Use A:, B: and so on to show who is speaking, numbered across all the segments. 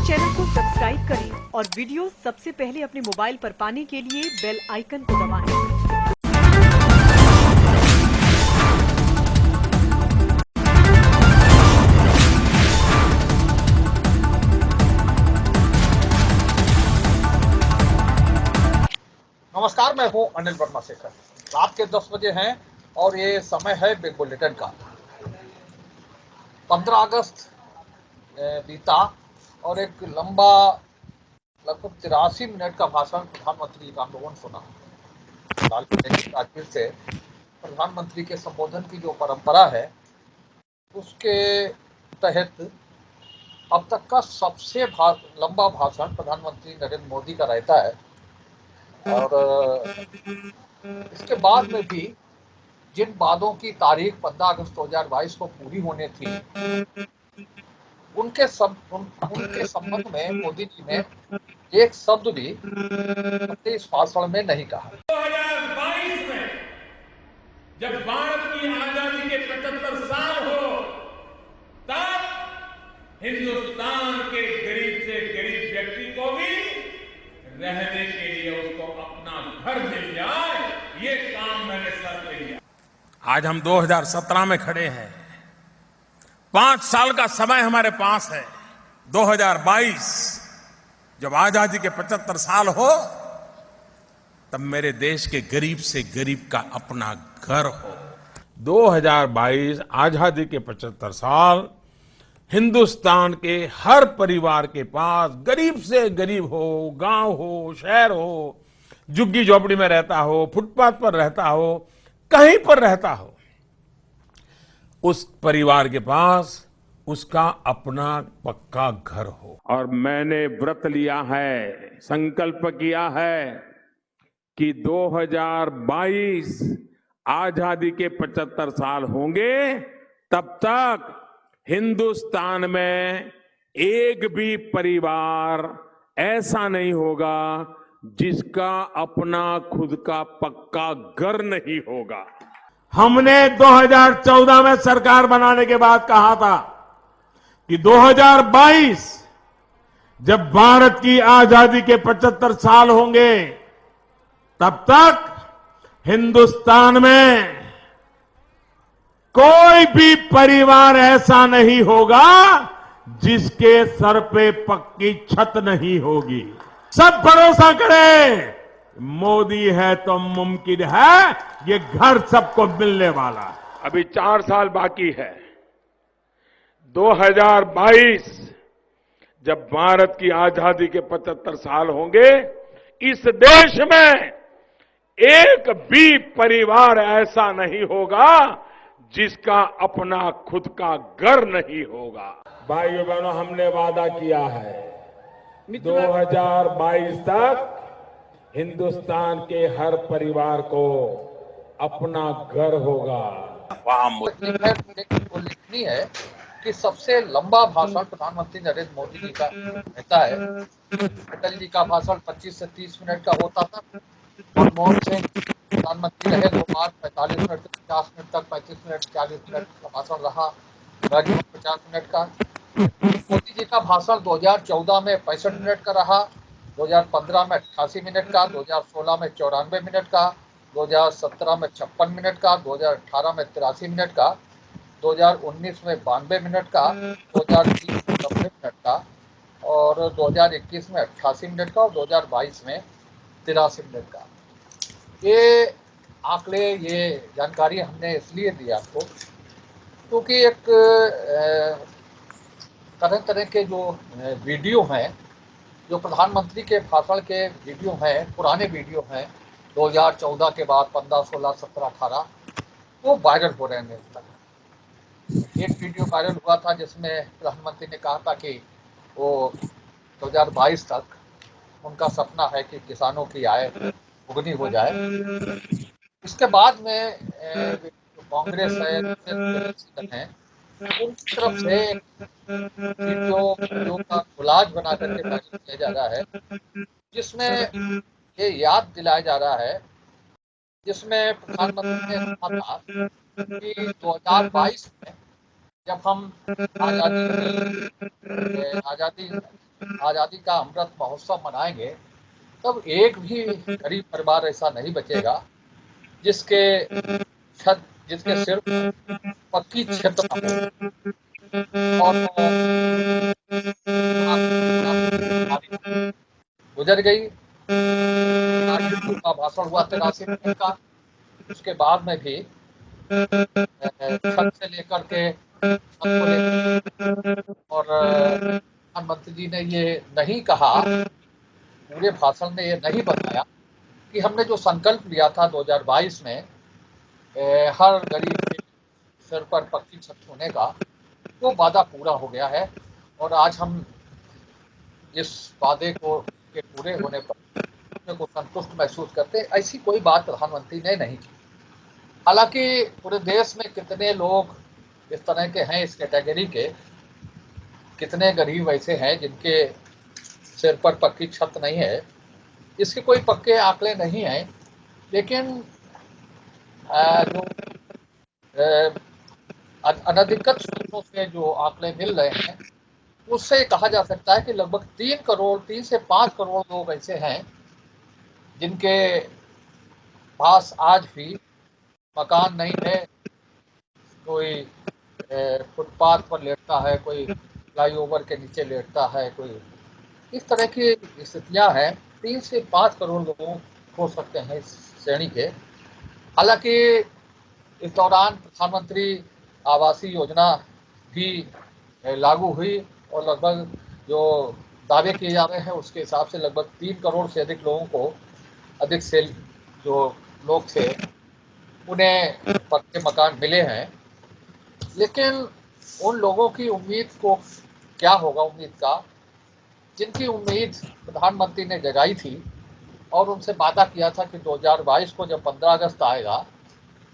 A: हमारे चैनल को सब्सक्राइब करें और वीडियो सबसे पहले अपने मोबाइल पर पाने के लिए बेल आइकन को दबाएं।
B: नमस्कार, मैं हूं अनिल वर्मा शेखर। रात के 10 बजे हैं और ये समय है बिग बुलेटिन का। 15 अगस्त बीता और एक लंबा लगभग 83 मिनट का भाषण प्रधानमंत्री का हम लोगों ने सुना। राजगीर से प्रधानमंत्री के संबोधन की जो परंपरा है उसके तहत अब तक का सबसे लंबा भाषण प्रधानमंत्री नरेंद्र मोदी का रहता है। और इसके बाद में भी जिन वादों की तारीख 15 अगस्त 2022 को पूरी होने थी उनके संबंध में मोदी जी ने एक शब्द भी अपने इस भाषण में नहीं कहा।
C: 2022 में जब भारत की आजादी के 75 साल हो तब हिंदुस्तान के गरीब से गरीब व्यक्ति को भी रहने के लिए उसको अपना घर मिल जाए, ये काम मैंने सर पे लिया। आज हम 2017 में खड़े हैं। 5 साल का समय हमारे पास है। 2022 जब आजादी के 75 साल हो तब मेरे देश के गरीब से गरीब का अपना घर हो। 2022 आजादी के 75 साल हिंदुस्तान के हर परिवार के पास गरीब से गरीब हो, गांव हो, शहर हो, झुग्गी झोपड़ी में रहता हो, फुटपाथ पर रहता हो, कहीं पर रहता हो, उस परिवार के पास उसका अपना पक्का घर हो। और मैंने व्रत लिया है, संकल्प किया है कि 2022 आजादी के 75 साल होंगे तब तक हिंदुस्तान में एक भी परिवार ऐसा नहीं होगा जिसका अपना खुद का पक्का घर नहीं होगा। हमने 2014 में सरकार बनाने के बाद कहा था कि 2022 जब भारत की आजादी के 75 साल होंगे तब तक हिंदुस्तान में कोई भी परिवार ऐसा नहीं होगा जिसके सर पे पक्की छत नहीं होगी। सब भरोसा करें, मोदी है तो मुमकिन है, ये घर सबको मिलने वाला। अभी 4 साल बाकी है। 2022 जब भारत की आजादी के 75 साल होंगे, इस देश में एक भी परिवार ऐसा नहीं होगा जिसका अपना खुद का घर नहीं होगा। भाइयों बहनों, हमने वादा किया है 2022 तक हिंदुस्तान के हर परिवार को अपना घर होगा।
B: उल्लेखनीय है कि सबसे लंबा भाषण प्रधानमंत्री नरेंद्र मोदी जी का रहता है। अटल जी का भाषण 25 से 30 मिनट का होता था। मनमोहन सिंह प्रधानमंत्री रहे 2 बार, 45 मिनट से 50 मिनट तक, 35 मिनट 40 मिनट का भाषण रहा। राजभवन 50 मिनट का। मोदी जी का भाषण 2014 में 65 मिनट का रहा, 2015 में 88 मिनट का, 2016 में 94 मिनट का, 2017 में 56 मिनट का, 2018 में 83 मिनट का, 2019 में 92 मिनट का, 2020 में 90 मिनट का और 2021 में 88 मिनट का और 2022 में 83 मिनट का। ये आंकड़े, ये जानकारी हमने इसलिए दी आपको क्योंकि एक तरह तरह के जो वीडियो हैं, जो प्रधानमंत्री के भाषण के वीडियो हैं, पुराने वीडियो हैं 2014 के बाद 15, 16, 17, 18, वो वायरल हो रहे हैं इस तरह। एक वीडियो वायरल हुआ था जिसमें प्रधानमंत्री ने कहा था कि वो 2022 तक उनका सपना है कि किसानों की आय दुगनी हो जाए। इसके बाद में कांग्रेस है, हैं, उनकी तरफ से वीडियो का कोलाज बना करके वायरल किया जा रहा है, जिसमें ये याद दिलाया जा रहा है, जिसमें प्रधानमंत्री ने कहा था कि 2022 में जब हम आजादी आज़ादी का अमृत महोत्सव मनाएंगे, तब एक भी गरीब परिवार ऐसा नहीं बचेगा जिसके छत जिसके सिर पर पक्की छत न हो। और गुजर गई, का भाषण हुआ 83 मिनट का। उसके बाद में भी छत से लेकर के छत को लेकर, और प्रधानमंत्री जी ने ये नहीं कहा, पूरे भाषण में ये नहीं बताया कि हमने जो संकल्प लिया था 2022 में हर गरीब के सिर पर पक्की छत होने का, वो वादा पूरा हो गया है। और आज हम इस वादे को के पूरे होने पर अपने को संतुष्ट महसूस करते। ऐसी कोई बात प्रधानमंत्री ने नहीं की। हालांकि पूरे देश में कितने लोग इस तरह के हैं, इस कैटेगरी के, कितने गरीब ऐसे हैं जिनके सिर पर पक्की छत नहीं है, इसके कोई पक्के आंकड़े नहीं हैं। लेकिन जो अनधिकृत स्रोतों से जो आंकड़े मिल रहे हैं, उससे कहा जा सकता है कि लगभग 3 से 5 करोड़ लोग ऐसे हैं जिनके पास आज भी मकान नहीं है। कोई फुटपाथ पर लेटता है, कोई फ्लाईओवर के नीचे लेटता है, कोई इस तरह की स्थितियां हैं। 3 से 5 करोड़ लोग हो सकते हैं इस श्रेणी के। हालांकि इस दौरान प्रधानमंत्री आवासीय योजना भी लागू हुई, और लगभग जो दावे किए जा रहे हैं उसके हिसाब से लगभग 3 करोड़ से अधिक लोगों को, अधिक से जो लोग थे, उन्हें पक्के मकान मिले हैं। लेकिन उन लोगों की उम्मीद को क्या होगा, उम्मीद का, जिनकी उम्मीद प्रधानमंत्री ने जगाई थी और उनसे वादा किया था कि 2022 को जब 15 अगस्त आएगा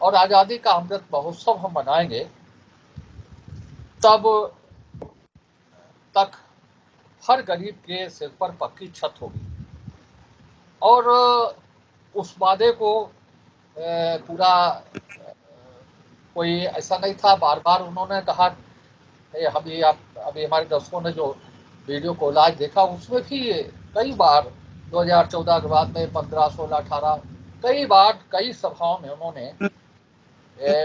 B: और आज़ादी का अमृत महोत्सव हम मनाएंगे, तब तक हर गरीब के सिर पर पक्की छत होगी। और उस वादे को पूरा कोई ऐसा नहीं था। बार बार उन्होंने कहा, अभी हमारे दर्शकों ने जो वीडियो को लाइव देखा, उसमें भी कई बार 2014 के बाद में 15, 16, 18 कई बार कई सभाओं में उन्होंने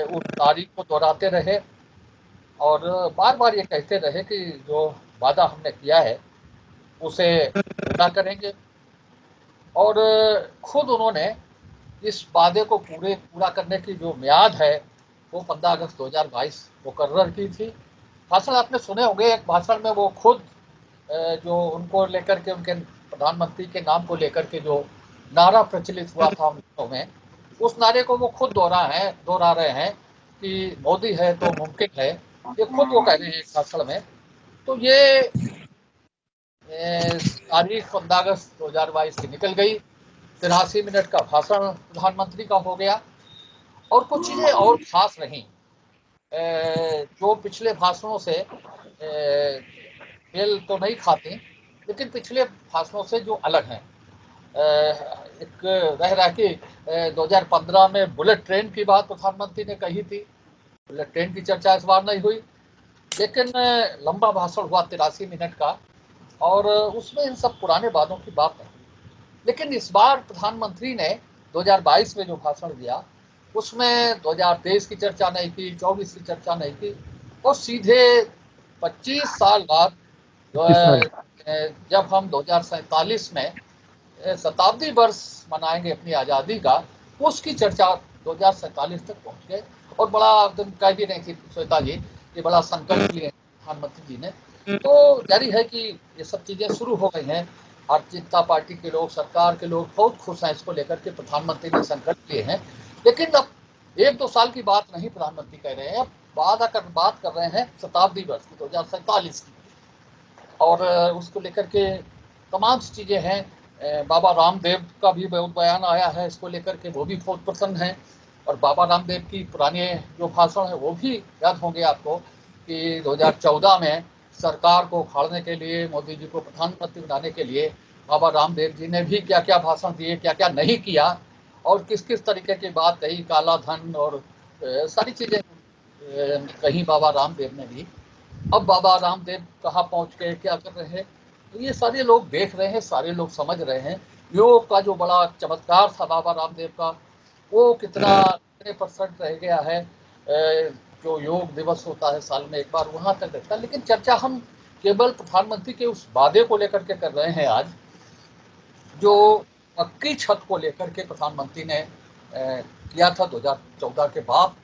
B: उस तारीख को दोहराते रहे और बार बार ये कहते रहे कि जो वादा हमने किया है उसे पूरा करेंगे। और खुद उन्होंने इस वादे को पूरा करने की जो मियाद है वो 15 अगस्त 2022 मुकर्रर की थी। भाषण आपने सुने होंगे, एक भाषण में वो खुद जो उनको लेकर के, उनके प्रधानमंत्री के नाम को लेकर के जो नारा प्रचलित हुआ था हम में, उस नारे को वो खुद दोहरा रहे हैं कि मोदी है तो मुमकिन है। ये खुद वो कह रहे हैं एक भाषण में। तो ये तारीख 15 अगस्त 2022 की निकल गई। 83 मिनट का भाषण प्रधानमंत्री का हो गया और कुछ चीजें और खास रहीं जो पिछले भाषणों से मेल तो नहीं खाती, लेकिन पिछले भाषणों से जो अलग हैं। एक रह रहा कि 2015 में बुलेट ट्रेन की बात प्रधानमंत्री ने कही थी। बुलेट ट्रेन की चर्चा इस बार नहीं हुई, लेकिन लंबा भाषण हुआ 83 मिनट का, और उसमें इन सब पुराने वादों की बात है। लेकिन इस बार प्रधानमंत्री ने 2022 में जो भाषण दिया उसमें 2023 की चर्चा नहीं की, 24 की चर्चा नहीं की, और सीधे 25 साल बाद जब हम 2047 में शताब्दी वर्ष मनाएंगे अपनी आज़ादी का, उसकी चर्चा 2047 तक पहुंच गए। और बड़ा कह भी नहीं थी श्वेता जी, ये बड़ा संकल्प लिए प्रधानमंत्री जी ने। तो जारी है कि ये सब चीजें शुरू हो गई हैं। भारतीय जनता पार्टी के लोग, सरकार के लोग बहुत खुश हैं इसको लेकर के, प्रधानमंत्री ने संकल्प लिए हैं। लेकिन अब 1-2 साल की बात नहीं प्रधानमंत्री कह रहे हैं, अब बात कर रहे हैं शताब्दी वर्ष की, 2047 की। और उसको लेकर के तमाम चीजें हैं। बाबा रामदेव का भी बहुत बयान आया है इसको लेकर के, वो भी बहुत प्रसन्न है। और बाबा रामदेव की पुराने जो भाषण है वो भी याद होंगे आपको कि 2014 में सरकार को उखाड़ने के लिए, मोदी जी को प्रधानमंत्री बनाने के लिए बाबा रामदेव जी ने भी क्या क्या भाषण दिए, क्या क्या नहीं किया, और किस किस तरीके की बात कही, काला धन और सारी चीजें कही बाबा रामदेव ने भी। अब बाबा रामदेव कहाँ पहुँच गए, क्या कर रहे हैं, तो ये सारे लोग देख रहे हैं, सारे लोग समझ रहे हैं। योग का जो बड़ा चमत्कार था बाबा रामदेव का, वो कितने % रह गया है। जो योग दिवस होता है साल में एक बार, वहां तक रहता है। लेकिन चर्चा हम केवल प्रधानमंत्री के उस वादे को लेकर के कर रहे हैं आज, जो पक्की छत को लेकर के प्रधानमंत्री ने किया था 2014 के बाद,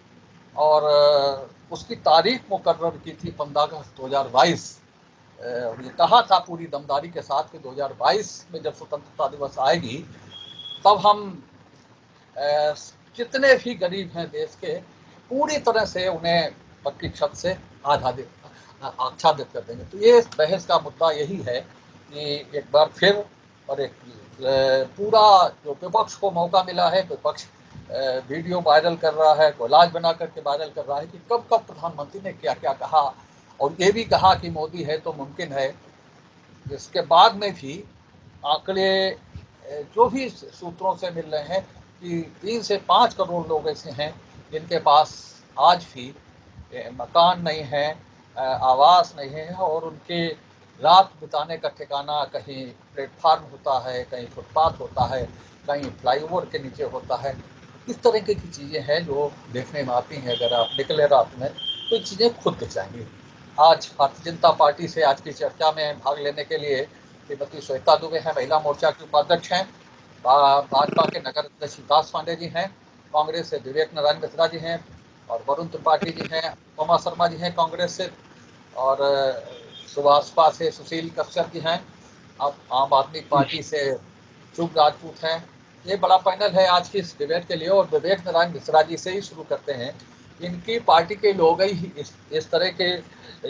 B: और उसकी तारीख मुकर्रर की थी 15 अगस्त 2022। ये कहा था पूरी दमदारी के साथ कि 2022 में जब स्वतंत्रता दिवस आएगी, तब हम जितने भी गरीब हैं देश के, पूरी तरह से उन्हें पक्की छत से आच्छादित कर देंगे। तो ये बहस का मुद्दा यही है कि एक बार फिर, और एक पूरा जो विपक्ष को मौका मिला है, विपक्ष वीडियो वायरल कर रहा है, कोलाज बना करके वायरल कर रहा है कि कब कब प्रधानमंत्री ने क्या क्या कहा, और ये भी कहा कि मोदी है तो मुमकिन है। इसके बाद में भी आंकड़े जो भी सूत्रों से मिल रहे हैं कि 3 से 5 करोड़ लोग ऐसे हैं जिनके पास आज भी मकान नहीं है, आवास नहीं है, और उनके रात बिताने का ठिकाना कहीं प्लेटफार्म होता है, कहीं फुटपाथ होता है, कहीं फ्लाईओवर के नीचे होता है। इस तरह की चीज़ें हैं जो देखने में आती हैं। अगर आप निकले रात में तो ये चीज़ें खुद दिख जाएंगी। आज भारतीय जनता पार्टी से आज की चर्चा में भाग लेने के लिए श्रीमती श्वेता दुबे हैं, महिला मोर्चा की उपाध्यक्ष हैं। भाजपा के नगर अध्यक्ष शिवदास पांडे जी हैं, कांग्रेस से विवेक नारायण मिश्रा जी हैं, और वरुण त्रिपाठी जी हैं, उमा शर्मा जी हैं कांग्रेस से, और सुभाषपा से सुशील कश्यप जी हैं, अब आम आदमी पार्टी से शुभ राजपूत हैं। ये बड़ा पैनल है आज की इस डिबेट के लिए, और विवेक नारायण मिश्रा जी से ही शुरू करते हैं। इनकी पार्टी के लोग ही इस तरह के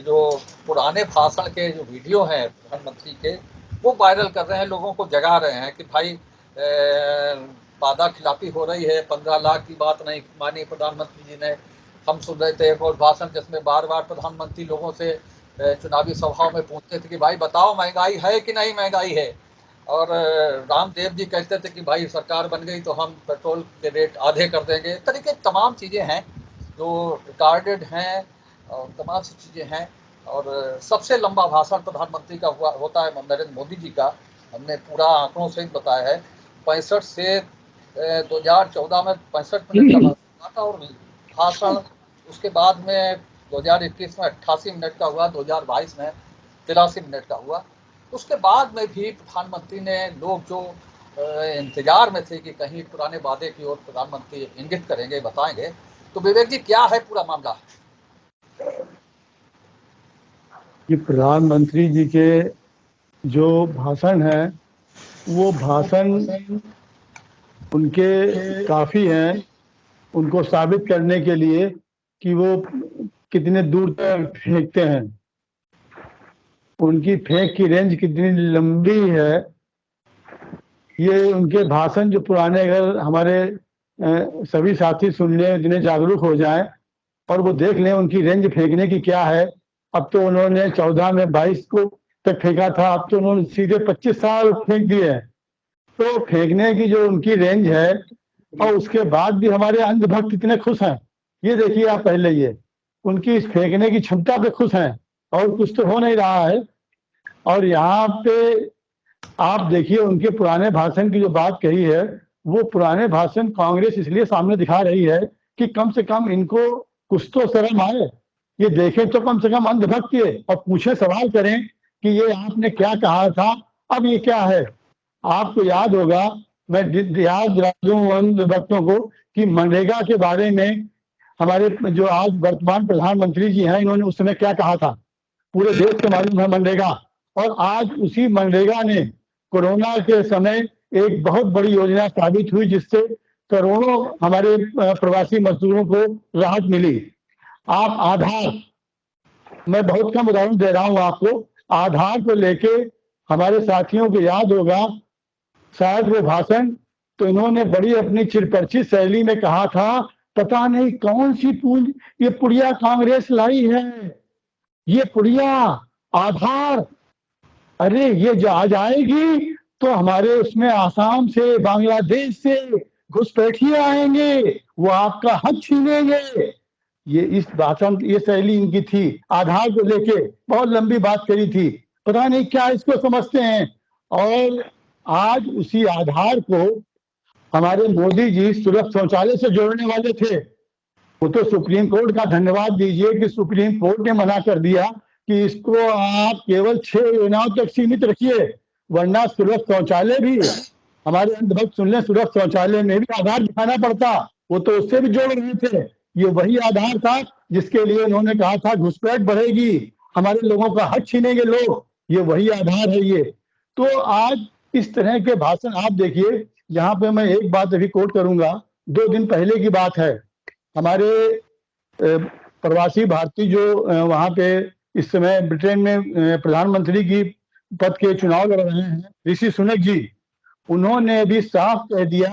B: जो पुराने भाषण के जो वीडियो हैं प्रधानमंत्री के, वो वायरल कर रहे हैं, लोगों को जगा रहे हैं कि भाई वादा खिलाफी हो रही है, 15 लाख की बात नहीं मानी प्रधानमंत्री जी ने। हम सुन रहे थे एक और भाषण जिसमें बार बार प्रधानमंत्री लोगों से चुनावी सभाओं में पूछते थे कि भाई बताओ महंगाई है कि नहीं महंगाई है, और रामदेव जी कहते थे कि भाई सरकार बन गई तो हम पेट्रोल के रेट आधे कर देंगे। तरीके तमाम चीज़ें हैं जो रिकॉर्डेड हैं, और तमाम सी चीज़ें हैं। और सबसे लंबा भाषण प्रधानमंत्री का होता है नरेंद्र मोदी जी का। हमने पूरा आंकड़ों से बताया है, 65 से 2014 में 65 मिनट का भाषण था, और भाषण उसके बाद में 2021 में 88 मिनट का हुआ, 2022 में 83 मिनट का हुआ। उसके बाद में भी प्रधानमंत्री ने, लोग जो इंतजार में थे कि कहीं पुराने वादे की ओर प्रधानमंत्री इंगित करेंगे, बताएंगे। तो विवेक जी, क्या है पूरा मामला?
D: कि प्रधानमंत्री जी के जो भाषण है, वो भाषण उनके काफ़ी हैं उनको साबित करने के लिए कि वो कितने दूर तक फेंकते हैं, उनकी फेंक की रेंज कितनी लंबी है। ये उनके भाषण जो पुराने, अगर हमारे सभी साथी सुनने, जिन्हें जागरूक हो जाएं और वो देख लें उनकी रेंज फेंकने की क्या है। अब तो उन्होंने 14 में 22 को तक फेंका था, अब तो उन्होंने सीधे 25 साल फेंक दिए हैं। तो फेंकने की जो उनकी रेंज है, और उसके बाद भी हमारे अंधभक्त इतने खुश हैं। ये देखिए आप पहले, ये उनकी इस फेंकने की क्षमता पे खुश हैं, और कुछ तो हो नहीं रहा है। और यहाँ पे आप देखिए उनके पुराने भाषण की जो बात कही है, वो पुराने भाषण कांग्रेस इसलिए सामने दिखा रही है कि कम से कम इनको कुछ तो शर्म आए, ये देखें तो कम से कम अंधभक्त ये, और पूछे, सवाल करें कि ये आपने क्या कहा था, अब ये क्या है। आपको याद होगा, मैं याद दिला दूं अंधभक्तों को कि मनरेगा के बारे में हमारे जो आज वर्तमान प्रधानमंत्री जी हैं, इन्होंने उस समय क्या कहा था, पूरे देश को मालूम है मनरेगा। और आज उसी मनरेगा ने कोरोना के समय एक बहुत बड़ी योजना साबित हुई, जिससे करोड़ों हमारे प्रवासी मजदूरों को राहत मिली। आप आधार, मैं बहुत कम उदाहरण दे रहा हूं आपको, आधार को लेके हमारे साथियों को याद होगा शायद वो भाषण, तो इन्होंने बड़ी अपनी चिरपरिचित शैली में कहा था, पता नहीं कौन सी ये पुड़िया कांग्रेस लाई है, ये पुड़िया आधार, अरे ये जो आ जाएगी तो हमारे उसमें आसाम से, बांग्लादेश से घुसपैठिए आएंगे, वो आपका हक छीनेंगे। ये इस भाषण, ये शैली इनकी थी। आधार को लेके बहुत लंबी बात करी थी, पता नहीं क्या इसको समझते हैं। और आज उसी आधार को हमारे मोदी जी सुलभ शौचालय से जोड़ने वाले थे। वो तो सुप्रीम कोर्ट का धन्यवाद दीजिए कि सुप्रीम कोर्ट ने मना कर दिया कि इसको आप केवल 6 योजनाओं तक सीमित रखिए, वरना सुलभ शौचालय भी, हमारे अंधभक्त सुन लें, सुलभ शौचालय में भी आधार दिखाना पड़ता, वो तो उससे भी जोड़ रहे थे। ये वही आधार था जिसके लिए उन्होंने कहा था घुसपैठ बढ़ेगी, हमारे लोगों का हक छीनेंगे लोग, ये वही आधार है ये। तो आज इस तरह के भाषण आप देखिए, यहाँ पे मैं एक बात अभी कोट करूंगा, 2 दिन पहले की बात है। हमारे प्रवासी भारतीय जो वहां पे इस समय ब्रिटेन में प्रधानमंत्री की पद के चुनाव लड़ रहे हैं, ऋषि सुनक जी, उन्होंने भी साफ कह दिया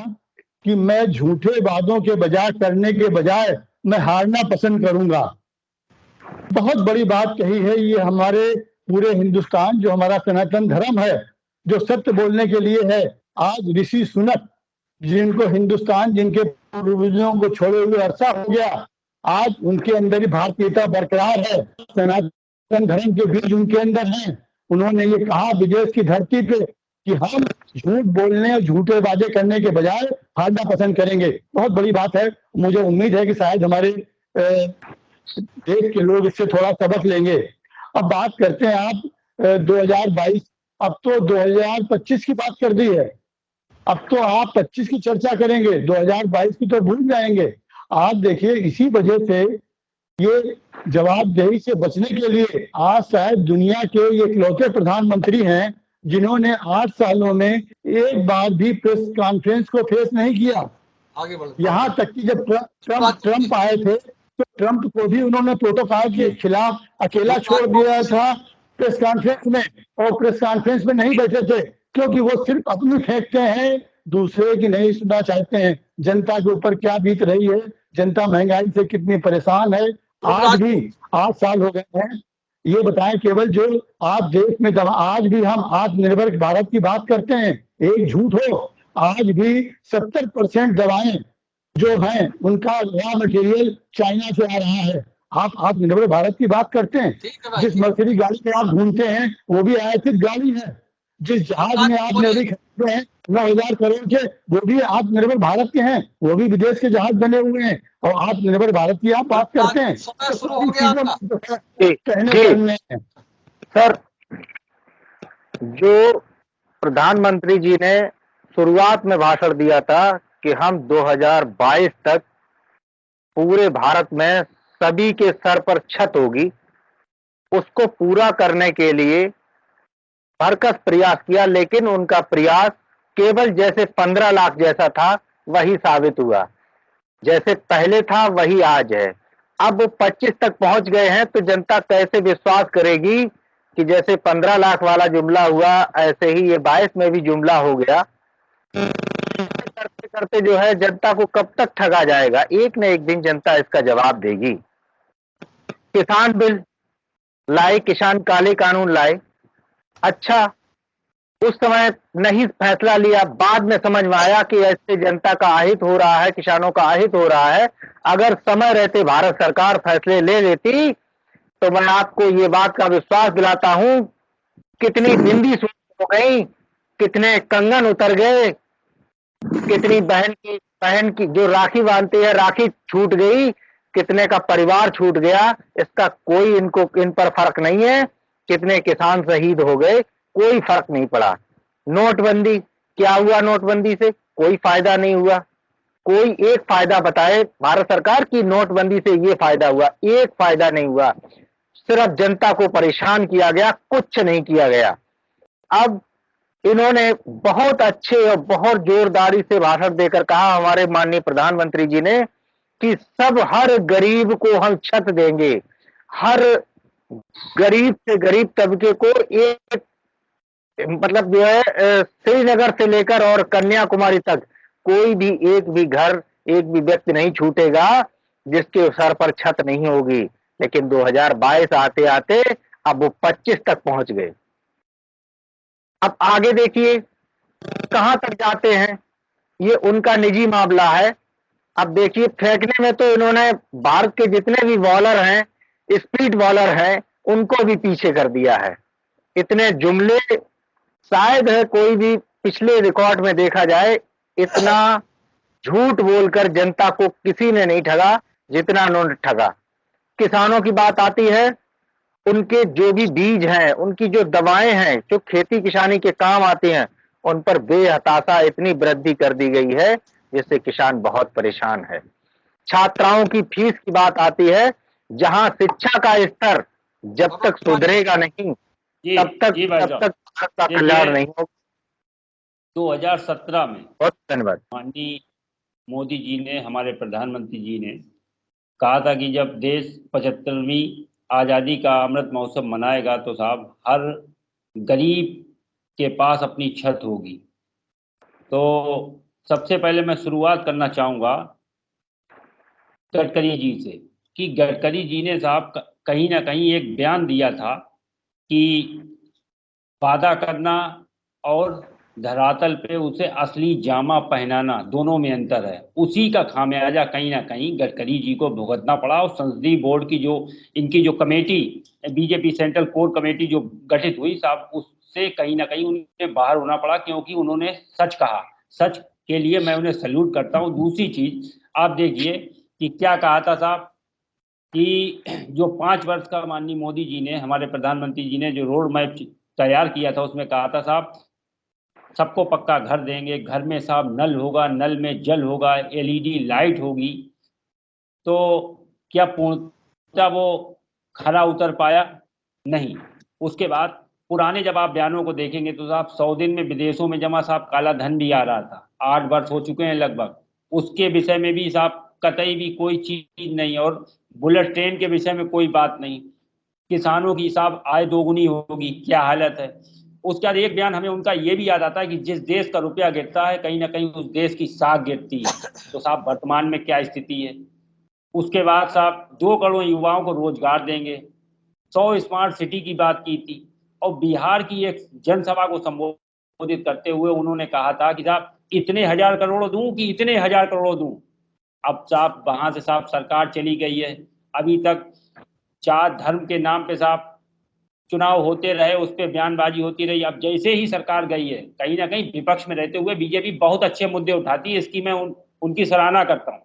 D: कि मैं झूठे वादों के बजाय करने के बजाय मैं हारना पसंद करूंगा। बहुत बड़ी बात कही है ये। हमारे पूरे हिंदुस्तान जो हमारा सनातन धर्म है, जो सत्य बोलने के लिए है, आज ऋषि सुनक जिनको हिंदुस्तान, जिनके पूर्वजों को छोड़े हुए अरसा हो गया, आज उनके अंदर ही भारतीयता बरकरार है, सनातन धर्म के बीज उनके अंदर हैं। उन्होंने ये कहा विदेश की धरती पे कि हम झूठ बोलने और झूठे वादे करने के बजाय हारना पसंद करेंगे। बहुत बड़ी बात है। मुझे उम्मीद है कि शायद हमारे देश के लोग इससे थोड़ा सबक लेंगे। अब बात करते हैं आप 2022, अब तो 2025 की बात कर दी है। अब तो आप 25 की चर्चा करेंगे, 2022 की तो भूल जाएंगे। आप देखिए, इसी वजह से ये जवाबदेही से बचने के लिए आज शायद दुनिया के ये इकलौते प्रधानमंत्री हैं जिन्होंने 8 सालों में एक बार भी प्रेस कॉन्फ्रेंस को फेस नहीं किया।
B: आगे बढ़,
D: यहाँ तक कि जब ट्रंप आए थे तो ट्रंप को भी उन्होंने प्रोटोकॉल के खिलाफ अकेला छोड़ दिया था प्रेस कॉन्फ्रेंस में, और प्रेस कॉन्फ्रेंस में नहीं बैठे थे क्योंकि वो सिर्फ अपनी फेंकते हैं, दूसरे की नहीं सुनना चाहते हैं। जनता के ऊपर क्या बीत रही है, जनता महंगाई से कितनी परेशान है। आज भी 8 साल हो गए हैं, ये बताएं केवल जो आप देश में आज भी हम आत्मनिर्भर भारत की बात करते हैं, एक झूठ हो। आज भी 70% दवाएं जो हैं उनका रॉ मटेरियल चाइना से आ रहा है। आप आत्मनिर्भर भारत की बात करते हैं, जिस मर्सिडीज गाड़ी में आप घूमते हैं वो भी आयातित गाड़ी है। जिस जहाज में आप नेवी खरीदते हैं 9,000 करोड़ के, वो भी आत्मनिर्भर भारत के हैं, वो भी विदेश के जहाज बने हुए हैं। और आत्मनिर्भर भारत की आप बात करते हैं, कहने
E: सर, जो प्रधानमंत्री जी ने शुरुआत में भाषण दिया था कि हम 2022 तक पूरे भारत में सभी के सर पर छत होगी, उसको पूरा करने के लिए भरकस प्रयास किया, लेकिन उनका प्रयास केवल जैसे 15 लाख जैसा था वही साबित हुआ। जैसे पहले था वही आज है। अब 25 तक पहुंच गए हैं तो जनता कैसे विश्वास करेगी कि जैसे 15 लाख वाला जुमला हुआ ऐसे ही ये 22 में भी जुमला हो गया। करते करते जो है जनता को कब तक ठगा जाएगा, एक न एक दिन जनता इसका जवाब देगी। किसान बिल लाए, किसान काले कानून लाए, अच्छा उस समय नहीं फैसला लिया, बाद में समझ में आया कि ऐसे जनता का अहित हो रहा है, किसानों का अहित हो रहा है। अगर समय रहते भारत सरकार फैसले ले लेती तो मैं आपको ये बात का विश्वास दिलाता हूं, कितनी बिंदी सूरत हो गई, कितने कंगन उतर गए, कितनी बहन की जो राखी बांधती है राखी छूट गई, कितने का परिवार छूट गया। इसका कोई इन पर फर्क नहीं है। कितने किसान शहीद हो गए, कोई फर्क नहीं पड़ा। नोटबंदी, क्या हुआ नोटबंदी से? कोई फायदा नहीं हुआ। कोई एक फायदा बताए भारत सरकार की नोटबंदी से ये फायदा हुआ? एक फायदा नहीं हुआ। सिर्फ जनता को परेशान किया गया, कुछ नहीं किया गया। अब इन्होंने बहुत अच्छे और बहुत जोरदारी से भाषण देकर कहा, हमारे माननीय प्रधानमंत्री जी ने, कि सब हर गरीब को हम छत देंगे। हर गरीब से गरीब तबके को एक, मतलब जो है श्रीनगर से लेकर और कन्याकुमारी तक कोई भी एक भी घर, एक भी व्यक्ति नहीं छूटेगा जिसके सर पर छत नहीं होगी। लेकिन 2022 आते आते अब वो 25 तक पहुंच गए। अब आगे देखिए कहां तक जाते हैं, ये उनका निजी मामला है। अब देखिए फेंकने में तो इन्होंने भारत के जितने भी बॉलर हैं, स्पीड बॉलर हैं, उनको भी पीछे कर दिया है। इतने जुमले शायद है कोई भी पिछले रिकॉर्ड में देखा जाए, इतना झूठ बोलकर जनता को किसी ने नहीं ठगा जितना उन्होंने ठगा। किसानों की बात आती है, उनके जो भी बीज हैं, उनकी जो दवाएं हैं, जो खेती किसानी के काम आती हैं, उन पर बेहताशा इतनी वृद्धि कर दी गई है जिससे किसान बहुत परेशान है। छात्राओं की फीस की बात आती है, जहां शिक्षा का स्तर जब तक सुधरेगा नहीं
F: जी
E: तब तक
F: जी भाई साहब,
E: भारत का कल्याण नहीं होगा।
F: 2017 में
E: बहुत धन्यवाद।
F: माननीय मोदी जी ने, हमारे प्रधानमंत्री जी ने कहा था कि जब देश 75वीं आज़ादी का अमृत महोत्सव मनाएगा तो साहब हर गरीब के पास अपनी छत होगी। तो सबसे पहले मैं शुरुआत करना चाहूँगा गडकरी जी से कि गडकरी जी ने साहब कहीं ना कहीं एक बयान दिया था कि वादा करना और धरातल पे उसे असली जामा पहनाना, दोनों में अंतर है। उसी का खामियाजा कहीं ना कहीं गडकरी जी को भुगतना पड़ा और संसदीय बोर्ड की जो इनकी जो committee, BJP central core committee जो गठित हुई साहब, उससे कहीं ना कहीं उन्हें बाहर होना पड़ा, क्योंकि उन्होंने सच कहा। सच के लिए मैं उन्हें सैल्यूट करता हूँ। दूसरी चीज आप देखिए कि क्या कहा था साहब कि जो 5 वर्ष का माननीय मोदी जी ने, हमारे प्रधानमंत्री जी ने जो रोड मैप तैयार किया था, उसमें कहा था साहब सबको पक्का घर देंगे, घर में साहब नल होगा, नल में जल होगा, एलईडी लाइट होगी। तो क्या पूर्णतः वो खरा उतर पाया? नहीं। उसके बाद पुराने जब आप बयानों को देखेंगे तो साहब 100 दिन में विदेशों में जमा साहब काला धन भी आ रहा था। 8 वर्ष हो चुके हैं लगभग, उसके विषय में भी साहब कतई भी कोई चीज नहीं, और बुलेट ट्रेन के विषय में कोई बात नहीं। किसानों की साहब आय दोगुनी होगी, क्या हालत है। उसके बाद एक बयान हमें उनका ये भी याद आता है कि जिस देश का रुपया गिरता है कहीं ना कहीं उस देश की साख गिरती है। तो साहब वर्तमान में क्या स्थिति है। उसके बाद साहब 2 करोड़ युवाओं को रोजगार देंगे, 100 स्मार्ट सिटी की बात की थी, और बिहार की एक जनसभा को संबोधित करते हुए उन्होंने कहा था कि साहब इतने हजार करोड़ दूं कि इतने हजार करोड़ दूं। अब साहब वहां से साहब सरकार चली गई है, अभी तक जात धर्म के नाम पे साहब चुनाव होते रहे, उस पर बयानबाजी होती रही। अब जैसे ही सरकार गई है, कहीं ना कहीं विपक्ष में रहते हुए बीजेपी बहुत अच्छे मुद्दे उठाती है, इसकी मैं उनकी सराहना करता हूँ।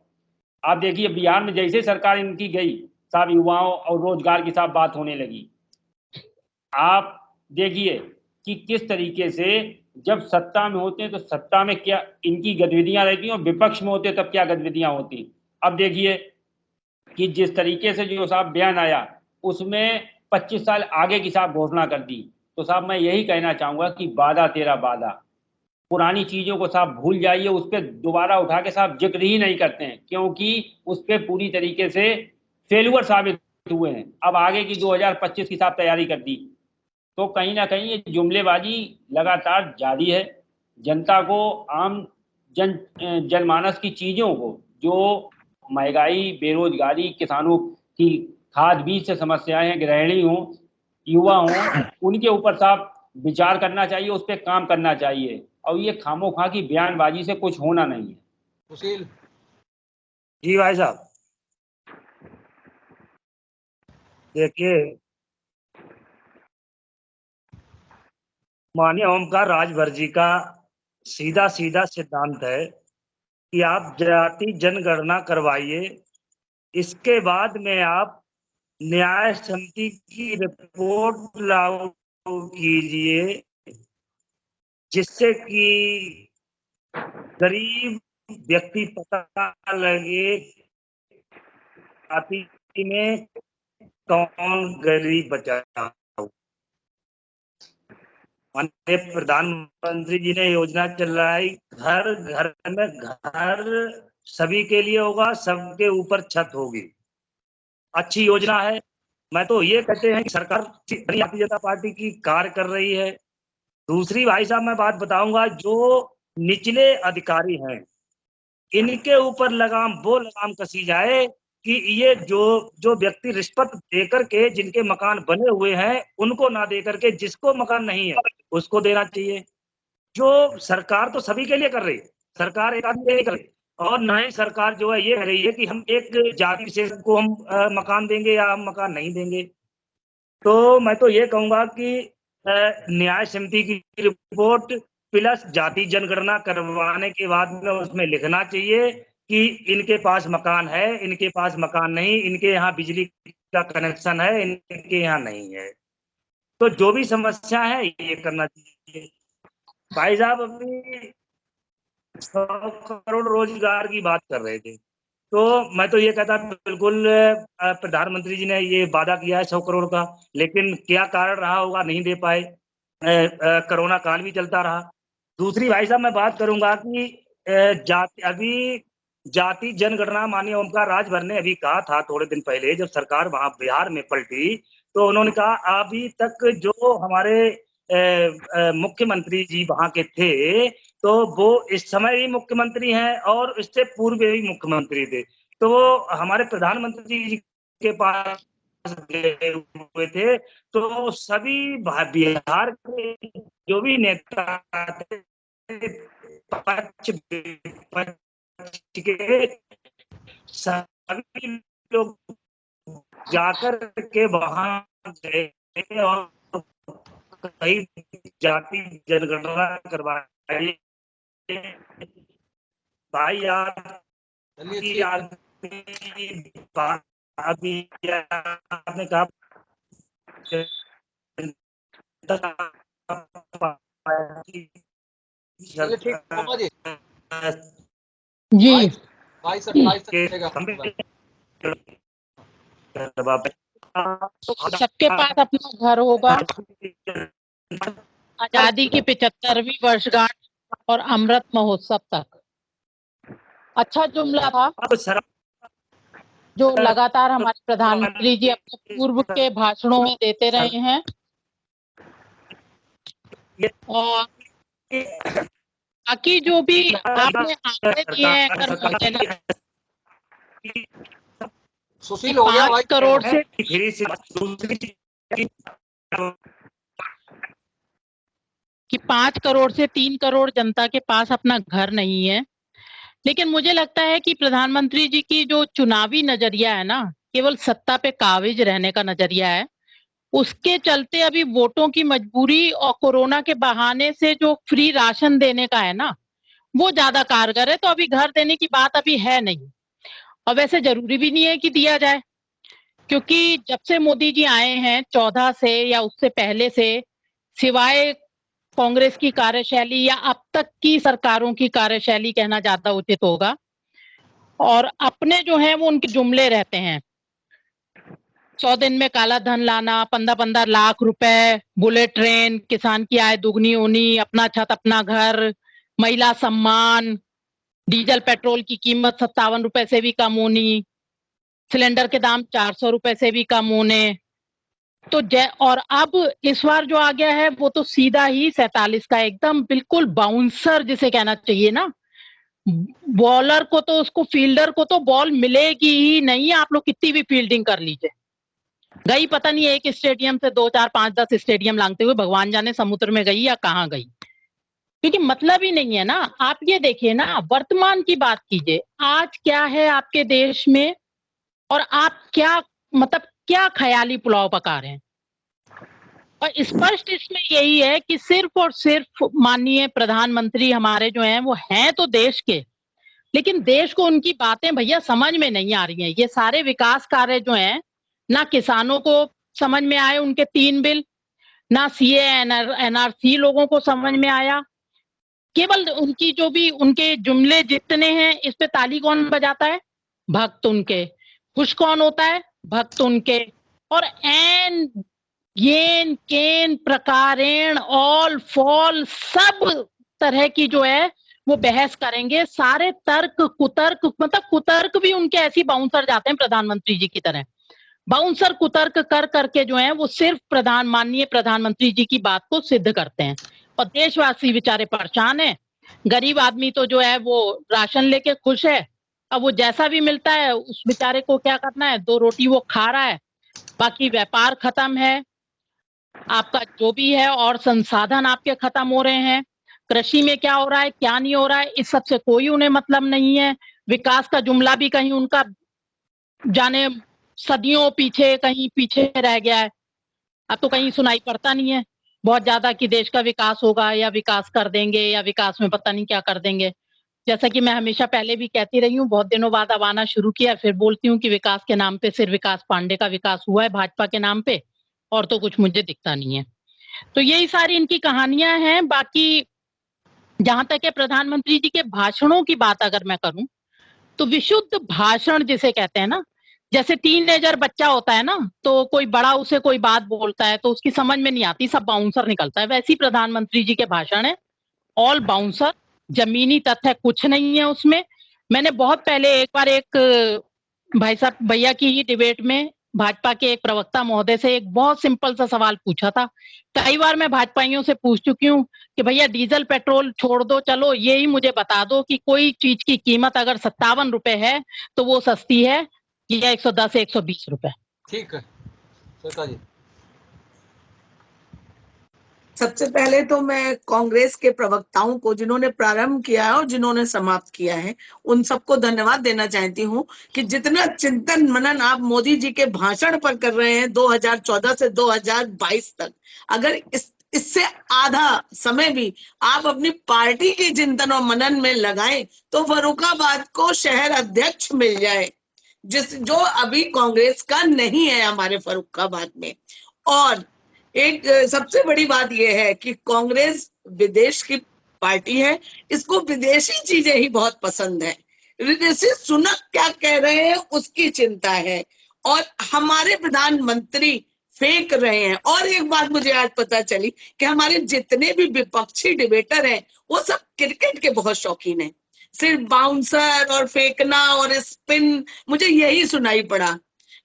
F: आप देखिए बिहार में जैसे सरकार इनकी गई साहब, युवाओं और रोजगार की साहब बात होने लगी। आप देखिए कि किस तरीके से जब सत्ता में होते हैं तो सत्ता में क्या इनकी गतिविधियां रहती हैं, और विपक्ष में होते हैं तब क्या गतिविधियां होती। अब देखिए कि जिस तरीके से जो साहब बयान आया उसमें 25 साल आगे की साहब घोषणा कर दी। तो साहब मैं यही कहना चाहूंगा कि वादा तेरा वादा, पुरानी चीजों को साहब भूल जाइए, उस पर दोबारा उठा के साहब जिक्र ही नहीं करते हैं, क्योंकि उस पर पूरी तरीके से फेल्यूर साबित हुए हैं। अब आगे की 2025 की साहब तैयारी कर दी। तो कहीं ना कहीं ये जुमलेबाजी लगातार जारी है। जनता को, आम जनमानस की चीजों को, जो महंगाई, बेरोजगारी, किसानों की खाद बीज से समस्याएं हैं, गृहिणी हो, युवा हो, उनके ऊपर साहब विचार करना चाहिए, उस पर काम करना चाहिए, और ये खामोखा की बयानबाजी से कुछ होना नहीं है।
B: सुशील
G: जी भाई साहब, देखिए माननीय ओमकार राजभर जी का सीधा सीधा सिद्धांत है कि आप जाति जनगणना करवाइए, इसके बाद में आप न्याय समिति की रिपोर्ट लागू कीजिए, जिससे कि गरीब व्यक्ति पता लगे जाति में कौन गरीब बचा। माननीय प्रधानमंत्री जी ने योजना चलाई, घर घर में घर सभी के लिए होगा, सबके ऊपर छत होगी। अच्छी योजना है। मैं तो ये कहते हैं कि सरकार भारतीय जनता पार्टी की कार्य कर रही है। दूसरी भाई साहब मैं बात बताऊंगा, जो निचले अधिकारी हैं इनके ऊपर लगाम कसी जाए कि ये जो व्यक्ति रिश्वत देकर के जिनके मकान बने हुए हैं उनको ना देकर के जिसको मकान नहीं है उसको देना चाहिए। जो सरकार तो सभी के लिए कर रही है, सरकार एक आदमी के लिए कर रही है, और न ही सरकार जो है ये कह रही है कि हम एक जाति विशेष को हम मकान देंगे या हम मकान नहीं देंगे। तो मैं तो ये कहूंगा कि न्याय समिति की रिपोर्ट प्लस जाति जनगणना करवाने के बाद में उसमें लिखना चाहिए कि इनके पास मकान है, इनके पास मकान नहीं, इनके यहाँ बिजली का कनेक्शन है, इनके यहाँ नहीं है। तो जो भी समस्या है ये करना चाहिए। भाई साहब अभी 100 करोड़ रोजगार की बात कर रहे थे, तो मैं तो ये कहता बिल्कुल प्रधानमंत्री जी ने ये वादा किया है 100 करोड़ का, लेकिन क्या कारण रहा होगा नहीं दे पाए। कोरोना काल भी चलता रहा। दूसरी भाई साहब मैं बात करूंगा कि जाति जनगणना माननीय ओमकार राजभर ने अभी कहा था थोड़े दिन पहले, जब सरकार वहां बिहार में पलटी तो उन्होंने कहा अभी तक जो हमारे मुख्यमंत्री जी वहां के थे तो वो इस समय भी मुख्यमंत्री हैं और इससे पूर्व भी मुख्यमंत्री थे, तो वो हमारे प्रधानमंत्री जी के पास गए हुए थे, तो सभी बिहार के जो भी नेता थे पक्ष विपक्ष के सभी लोग जाकर के वहां गए और कई जाति जनगणना करवाई। भाई यार
B: चलिए
G: अभी आपने कहा
B: चलिए ठीक मामा जी,
H: जी
B: 22-28 तक चलेगा।
H: सबके पास अपना घर होगा। आजादी की 75वीं वर्षगांठ और अमृत महोत्सव तक अच्छा जुमला था जो लगातार हमारे प्रधानमंत्री जी अपने पूर्व के भाषणों में देते रहे हैं, और बाकी जो भी आपने आंकड़े दिए हैं अगर
B: सुशील हो गया
H: 5 करोड़ से कि 5 करोड़ से 3 करोड़ जनता के पास अपना घर नहीं है, लेकिन मुझे लगता है कि प्रधानमंत्री जी की जो चुनावी नजरिया है ना, केवल सत्ता पे काबिज रहने का नजरिया है, उसके चलते अभी वोटों की मजबूरी और कोरोना के बहाने से जो फ्री राशन देने का है ना, वो ज्यादा कारगर है। तो अभी घर देने की बात अभी है नहीं, और वैसे जरूरी भी नहीं है कि दिया जाए, क्योंकि जब से मोदी जी आए हैं 14 से या उससे पहले से, सिवाय कांग्रेस की कार्यशैली या अब तक की सरकारों की कार्यशैली कहना ज्यादा उचित होगा, और अपने जो है वो उनके जुमले रहते हैं। 100 दिन में काला धन लाना, 15-15 लाख रुपए, बुलेट ट्रेन, किसान की आय दुगनी होनी, अपना छत अपना घर, महिला सम्मान, डीजल पेट्रोल की कीमत 57 रुपए से भी कम होनी, सिलेंडर के दाम 400 रुपए से भी कम होने। तो और अब इस बार जो आ गया है वो तो सीधा ही 47 का, एकदम बिल्कुल बाउंसर जिसे कहना चाहिए ना, बॉलर को तो, उसको फील्डर को तो बॉल मिलेगी ही नहीं, आप लोग कितनी भी फील्डिंग कर लीजिए। गई पता नहीं एक स्टेडियम से 2, 4, 5, 10 स्टेडियम लांगते हुए, भगवान जाने समुद्र में गई या कहाँ गई, क्योंकि मतलब ही नहीं है ना। आप ये देखिए ना, वर्तमान की बात कीजिए, आज क्या है आपके देश में, और आप क्या मतलब क्या ख्याली पुलाव पका रहे हैं। और स्पष्ट इसमें यही है कि सिर्फ और सिर्फ माननीय प्रधानमंत्री हमारे जो हैं वो हैं तो देश के, लेकिन देश को उनकी बातें भैया समझ में नहीं आ रही हैं। ये सारे विकास कार्य जो हैं, ना किसानों को समझ में आए उनके 3 बिल, ना सीए एनआरसी लोगों को समझ में आया। केवल उनकी जो भी उनके जुमले जितने हैं, इस पे ताली कौन बजाता है? भक्त उनके। खुश कौन होता है? भक्त उनके। और एन येन केन प्रकारेण ऑल फॉल सब तरह की जो है वो बहस करेंगे। सारे तर्क कुतर्क, मतलब कुतर्क भी उनके ऐसी बाउंसर जाते हैं प्रधानमंत्री जी की तरह, बाउंसर कुतर्क कर करके जो है वो सिर्फ माननीय प्रधानमंत्री जी की बात को सिद्ध करते हैं। और देशवासी बेचारे परेशान है, गरीब आदमी तो जो है वो राशन लेके खुश है, अब वो जैसा भी मिलता है उस बेचारे को क्या करना है, 2 रोटी वो खा रहा है, बाकी व्यापार खत्म है, आपका जो भी है और संसाधन आपके खत्म हो रहे हैं। कृषि में क्या हो रहा है क्या नहीं हो रहा है, इस सब से कोई उन्हें मतलब नहीं है। विकास का जुमला भी कहीं उनका जाने सदियों पीछे कहीं पीछे रह गया है, अब तो कहीं सुनाई पड़ता नहीं है। बहुत ज्यादा कि देश का विकास होगा या विकास कर देंगे या विकास में पता नहीं क्या कर देंगे। जैसा कि मैं हमेशा पहले भी कहती रही हूँ, बहुत दिनों बाद अब आना शुरू किया, फिर बोलती हूँ कि विकास के नाम पे सिर्फ विकास पांडे का विकास हुआ है भाजपा के नाम पे, और तो कुछ मुझे दिखता नहीं है। तो यही सारी इनकी कहानियां हैं। बाकी जहां तक है प्रधानमंत्री जी के भाषणों की बात अगर मैं करूं, तो विशुद्ध भाषण जिसे कहते हैं ना, जैसे टीनेजर बच्चा होता है ना, तो कोई बड़ा उसे कोई बात बोलता है तो उसकी समझ में नहीं आती, सब बाउंसर निकलता है, वैसी प्रधानमंत्री जी के भाषण है, ऑल बाउंसर, जमीनी तथ्य कुछ नहीं है उसमें। मैंने बहुत पहले एक बार एक भाई साहब भैया की ही डिबेट में भाजपा के एक प्रवक्ता महोदय से एक बहुत सिंपल सा सवाल पूछा था। कई बार मैं भाजपाइयों से पूछ चुकी हूँ कि भैया डीजल पेट्रोल छोड़ दो, चलो ये ही मुझे बता दो कि कोई चीज की कीमत अगर 57 रुपए है तो वो सस्ती है या 110 या 120 रुपए।
B: ठीक है श्वेता जी।
I: सबसे पहले तो मैं कांग्रेस के प्रवक्ताओं को, जिन्होंने प्रारंभ किया है और जिन्होंने समाप्त किया है, उन सबको धन्यवाद देना चाहती हूँ कि जितना चिंतन मनन आप मोदी जी के भाषण पर कर रहे हैं 2014 से 2022 तक, अगर इससे आधा समय भी आप अपनी पार्टी के चिंतन और मनन में लगाएं तो फर्रुखाबाद को शहर अध्यक्ष मिल जाए, जो अभी कांग्रेस का नहीं है हमारे फर्रुखाबाद में। और एक सबसे बड़ी बात यह है कि कांग्रेस विदेश की पार्टी है, इसको विदेशी चीजें ही बहुत पसंद है, विदेशी सुनक क्या कह रहे हैं उसकी चिंता है, और हमारे प्रधानमंत्री फेंक रहे हैं। और एक बात मुझे आज पता चली कि हमारे जितने भी विपक्षी डिबेटर हैं वो सब क्रिकेट के बहुत शौकीन हैं, सिर्फ बाउंसर और फेंकना और स्पिन, मुझे यही सुनाई पड़ा।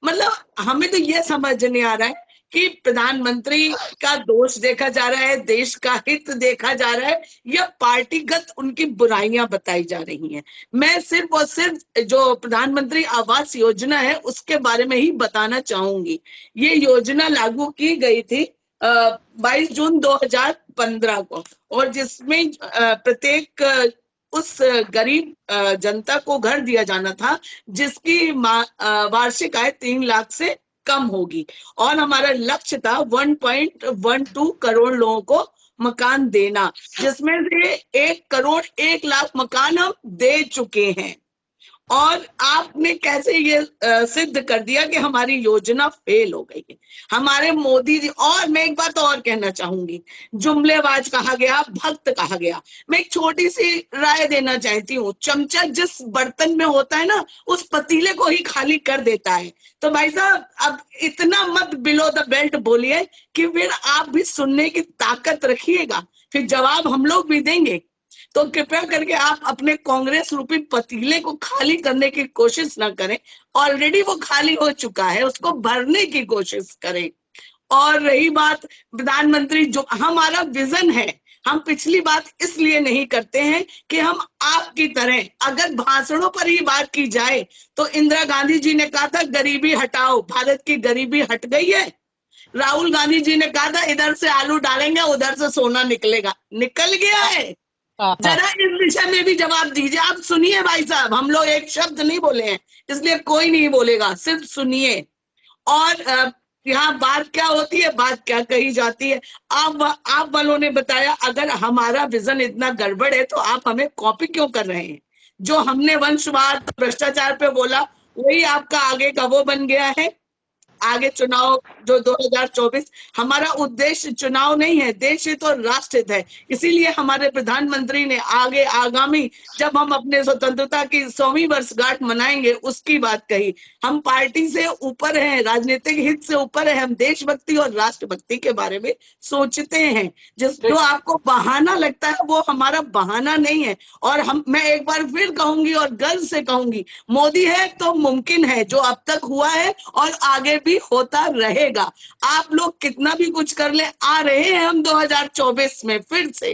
I: मतलब हमें तो यह समझ नहीं आ रहा है कि प्रधानमंत्री का दोष देखा जा रहा है, देश का हित देखा जा रहा है, या पार्टीगत उनकी बुराइयां बताई जा रही हैं। मैं सिर्फ और सिर्फ जो प्रधानमंत्री आवास योजना है उसके बारे में ही बताना चाहूंगी। ये योजना लागू की गई थी 22 जून 2015 को, और जिसमें प्रत्येक उस गरीब जनता को घर दिया जाना था जिसकी वार्षिक आय 3 लाख से कम होगी, और हमारा लक्ष्य था 1.12 करोड़ लोगों को मकान देना, जिसमें से 1 करोड़ 1 लाख मकान हम दे चुके हैं। और आपने कैसे ये सिद्ध कर दिया कि हमारी योजना फेल हो गई है हमारे मोदी जी। और मैं एक बात और कहना चाहूंगी, जुमलेबाज कहा गया, भक्त कहा गया। मैं एक छोटी सी राय देना चाहती हूँ, चमचा जिस बर्तन में होता है ना उस पतीले को ही खाली कर देता है। तो भाई साहब अब इतना मत बिलो द बेल्ट बोलिए कि फिर आप भी सुनने की ताकत रखिएगा, फिर जवाब हम लोग भी देंगे। तो कृपया करके आप अपने कांग्रेस रूपी पतीले को खाली करने की कोशिश ना करें, ऑलरेडी वो खाली हो चुका है, उसको भरने की कोशिश करें। और रही बात प्रधानमंत्री, जो हमारा विजन है, हम पिछली बात इसलिए नहीं करते हैं कि हम आपकी तरह, अगर भाषणों पर ही बात की जाए तो इंदिरा गांधी जी ने कहा था गरीबी हटाओ, भारत की गरीबी हट गई है। राहुल गांधी जी ने कहा था इधर से आलू डालेंगे उधर से सोना निकलेगा, निकल गया है। जरा इस विषय में भी जवाब दीजिए। आप सुनिए भाई साहब, हम लोग एक शब्द नहीं बोले हैं इसलिए कोई नहीं बोलेगा, सिर्फ सुनिए। और यहाँ बात क्या होती है, बात क्या कही जाती है। आप वालों ने बताया अगर हमारा विजन इतना गड़बड़ है तो आप हमें कॉपी क्यों कर रहे हैं। जो हमने वंशवाद भ्रष्टाचार पे बोला वही आपका आगे का वो बन गया है। आगे चुनाव जो 2024, हमारा उद्देश्य चुनाव नहीं है, देश हित और राष्ट्र हित है। इसीलिए हमारे प्रधानमंत्री ने आगे आगामी जब हम अपने स्वतंत्रता की 100वीं वर्षगांठ मनाएंगे उसकी बात कही। हम पार्टी से ऊपर हैं, राजनीतिक हित से ऊपर है, हम देशभक्ति और राष्ट्रभक्ति के बारे में सोचते हैं। जो आपको बहाना लगता है वो हमारा बहाना नहीं है। और मैं एक बार फिर कहूंगी और गर्व से कहूंगी, मोदी है तो मुमकिन है, जो अब तक हुआ है और आगे भी होता रहेगा। आप लोग कितना भी कुछ कर ले, आ रहे हैं हम 2024 में फिर से।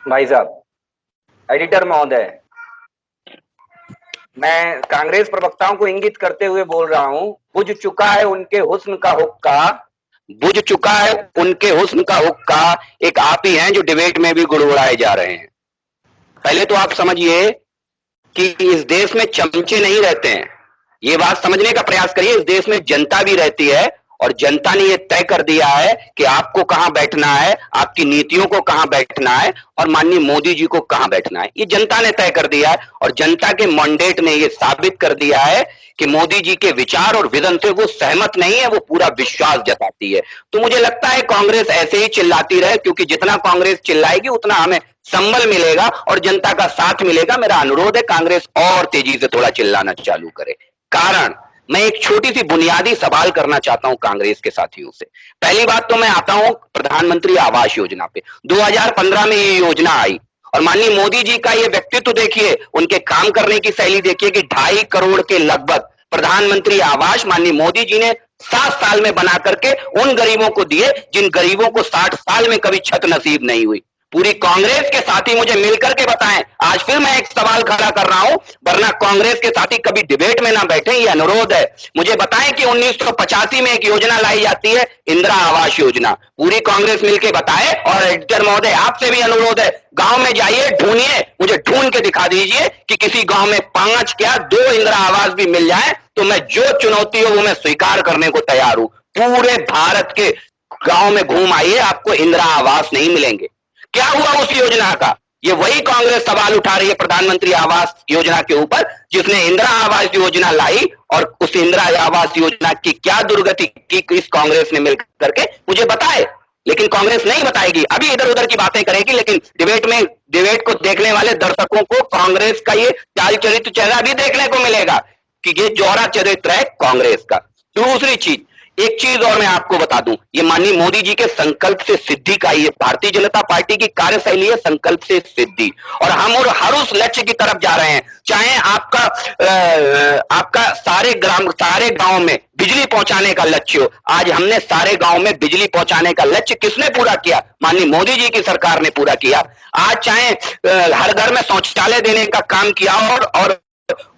E: भाई साहब, एडिटर महोदय, मैं कांग्रेस प्रवक्ताओं को इंगित करते हुए बोल रहा हूं, बुझ चुका है उनके हुस्न का हुक्का, बुझ चुका है उनके हुस्न का हुक्का, एक आप ही हैं जो डिबेट में भी गुड़गुड़ाए जा रहे हैं। पहले तो आप समझिए
J: कि इस देश में चमचे नहीं रहते हैं। ये बात समझने का प्रयास करिए, इस देश में जनता भी रहती है और जनता ने ये तय कर दिया है कि आपको कहां बैठना है, आपकी नीतियों को कहां बैठना है और माननीय मोदी जी को कहां बैठना है। ये जनता ने तय कर दिया है और जनता के मैंडेट ने ये साबित कर दिया है कि मोदी जी के विचार और विजन से वो सहमत नहीं है, वो पूरा विश्वास जताती है। तो मुझे लगता है कांग्रेस ऐसे ही चिल्लाती रहे, क्योंकि जितना कांग्रेस चिल्लाएगी उतना हमें संबल मिलेगा और जनता का साथ मिलेगा। मेरा अनुरोध है कांग्रेस और तेजी से थोड़ा चिल्लाना चालू करे। कारण मैं एक छोटी सी बुनियादी सवाल करना चाहता हूं कांग्रेस के साथियों से। पहली बात तो मैं आता हूं प्रधानमंत्री आवास योजना पे। 2015 में ये योजना आई और माननीय मोदी जी का ये व्यक्तित्व देखिए, उनके काम करने की शैली देखिए कि 2.5 करोड़ के लगभग प्रधानमंत्री आवास माननीय मोदी जी ने 7 साल में बना करके उन गरीबों को दिए जिन गरीबों को 60 साल में कभी छत नसीब नहीं हुई। पूरी कांग्रेस के साथी मुझे मिलकर के बताएं। आज फिर मैं एक सवाल खड़ा कर रहा हूं, वरना कांग्रेस के साथी कभी डिबेट में ना बैठे, ये अनुरोध है। मुझे बताएं कि 1985 में एक योजना लाई जाती है, इंदिरा आवास योजना। पूरी कांग्रेस मिलकर बताए। और एडिटर महोदय आपसे भी अनुरोध है, गांव में जाइए, ढूंढिए, मुझे ढूंढ के दिखा दीजिए कि किसी गांव में 5 क्या 2 इंदिरा आवास भी मिल जाए तो मैं जो चुनौती हो वो मैं स्वीकार करने को तैयार हूं। पूरे भारत के गांव में घूम आइए, आपको इंदिरा आवास नहीं मिलेंगे। क्या हुआ उस योजना का? ये वही कांग्रेस सवाल उठा रही है प्रधानमंत्री आवास योजना के ऊपर, जिसने इंदिरा आवास योजना लाई और उस इंदिरा आवास योजना की क्या दुर्गति की इस कांग्रेस ने मिलकर करके मुझे बताए। लेकिन कांग्रेस नहीं बताएगी, अभी इधर उधर की बातें करेगी, लेकिन डिबेट को देखने वाले दर्शकों को कांग्रेस का ये चाल चरित्र चेहरा भी देखने को मिलेगा कि ये जौहरा चरित्र है कांग्रेस का। दूसरी चीज, एक चीज और मैं आपको बता दूं, ये माननीय मोदी जी के संकल्प से सिद्धि का, ये भारतीय जनता पार्टी की कार्यशैली है, संकल्प से सिद्धि। और हम और हर उस लक्ष्य की तरफ जा रहे हैं, चाहे आपका सारे गांव में बिजली पहुंचाने का लक्ष्य हो। आज हमने सारे गांव में बिजली पहुंचाने का लक्ष्य किसने पूरा किया? माननीय मोदी जी की सरकार ने पूरा किया। आज चाहे हर घर में शौचालय देने का काम किया और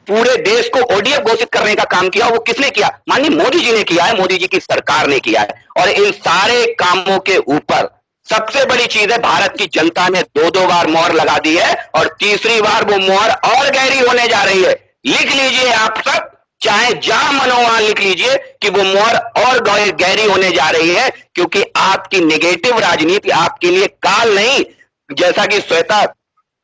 J: पूरे देश को ओडीएफ घोषित करने का काम किया, वो किसने किया? माननीय मोदी जी ने किया है, मोदी जी की सरकार ने किया है। और इन सारे कामों के ऊपर सबसे बड़ी चीज है, भारत की जनता ने 2-2 बार मोहर लगा दी है और तीसरी बार वो मोहर और गहरी होने जा रही है। लिख लीजिए आप सब, चाहे जहां मनो वहां लिख लीजिए कि वो मोहर और गहरी होने जा रही है, क्योंकि आपकी नेगेटिव राजनीति आपके लिए काल नहीं। जैसा कि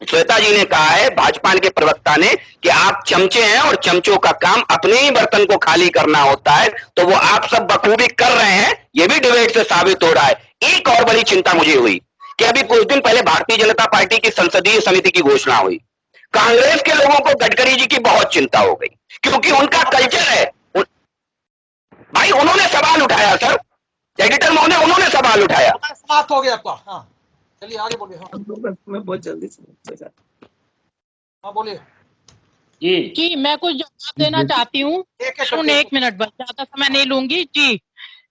J: श्वेता जी ने कहा है, भाजपा के प्रवक्ता ने, कि आप चमचे हैं और चमचों का काम अपने ही बर्तन को खाली करना होता है, तो वो आप सब बखूबी कर रहे हैं, ये भी डिबेट से साबित हो रहा है। एक और बड़ी चिंता मुझे हुई कि अभी कुछ दिन पहले भारतीय जनता पार्टी की संसदीय समिति की घोषणा हुई। कांग्रेस के लोगों को गडकरी जी की बहुत चिंता हो गई, क्योंकि उनका कल्चर है। भाई उन्होंने सवाल उठाया, सर एडिटर महोदय, उन्होंने सवाल उठाया।
B: समाप्त हो गया आपका। हाँ चलिए आगे बोलिए। हाँ
I: मैं बहुत जल्दी से
B: हाँ बोलिए।
H: जी मैं कुछ जवाब देना चाहती हूँ। एक मिनट बस, ज्यादा समय नहीं लूंगी। जी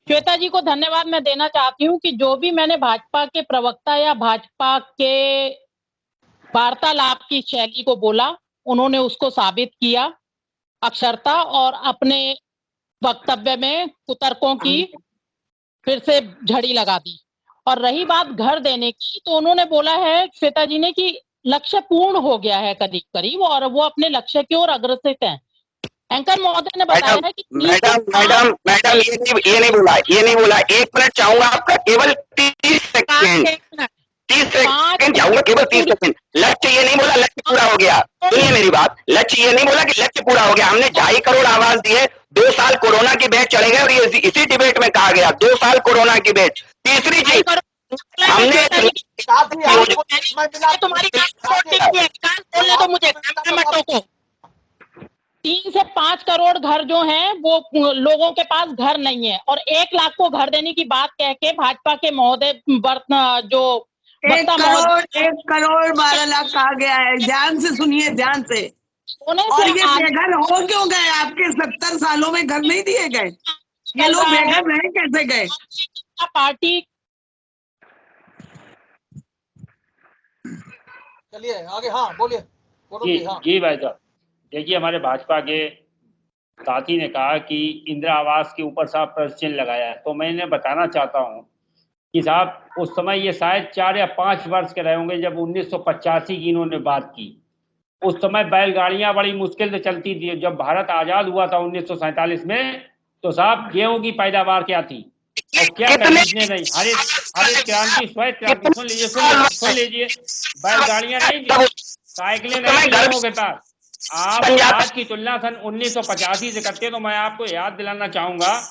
H: श्वेता जी को धन्यवाद मैं देना चाहती हूँ कि जो भी मैंने भाजपा के प्रवक्ता या भाजपा के वार्तालाप की शैली को बोला, उन्होंने उसको साबित किया अक्षरता और अपने वक्तव्य में कुतर्कों की फिर से झड़ी लगा दी। और रही बात घर देने की, तो उन्होंने बोला है श्वेता जी ने कि लक्ष्य पूर्ण हो गया है करीब करीब और वो अपने लक्ष्य की ओर अग्रसर हैं। एंकर महोदय ने बताया है कि
J: मैडम ये नहीं बोला। 1 मिनट चाहूंगा आपका, केवल 30 सेकंड चाहूंगा, केवल 30 सेकंड। लक्ष्य ये नहीं बोला लक्ष्य पूरा हो गया, सुनिए मेरी बात। लक्ष्य ये नहीं बोला कि लक्ष्य पूरा हो गया। हमने 2.5 करोड़ आवास दिए, 2 साल कोरोना की बैच चले गए और ये इसी डिबेट में कहा गया 2 साल कोरोना की बैच। तीसरी चीज, हमने
H: तुम्हारी बोलने दो मुझे, मत टोको। 3 से 5 करोड़ घर जो हैं वो लोगों के पास घर नहीं है और 1 लाख को घर देने की बात कह के भाजपा के महोदय जो
I: 1 करोड़ 12 लाख कहा गया है। ध्यान से सुनिए, ध्यान से। और ये बेघर हो क्यों गए? आपके 70 सालों में घर नहीं दिए गए? ये लोग बेघर रहे कैसे गए?
H: पार्टी
B: चलिए आगे। हाँ बोलिए।
F: जी भाई साहब, देखिए हमारे भाजपा के साथी ने कहा कि इंदिरा आवास के ऊपर साहब प्रश्न चिन्ह लगाया है, तो मैंने बताना चाहता हूँ कि साहब उस समय ये शायद 4 या 5 वर्ष के रहे होंगे जब 1985 की इन्होंने बात की। उस समय बैलगाड़ियां बड़ी मुश्किल से चलती थी। जब भारत आजाद हुआ था 1947 में, तो साहब गेहूं की पैदावार क्या थी और क्या खरीदने नहीं। हरित क्रांति, श्वेत क्रांति, सुन लीजिए, बैलगाड़ियां नहीं थी, साइकिलें नहीं थी लोगों के पास। आप आज की तुलना सन 1985 से करते तो मैं आपको याद दिलाना चाहूंगा,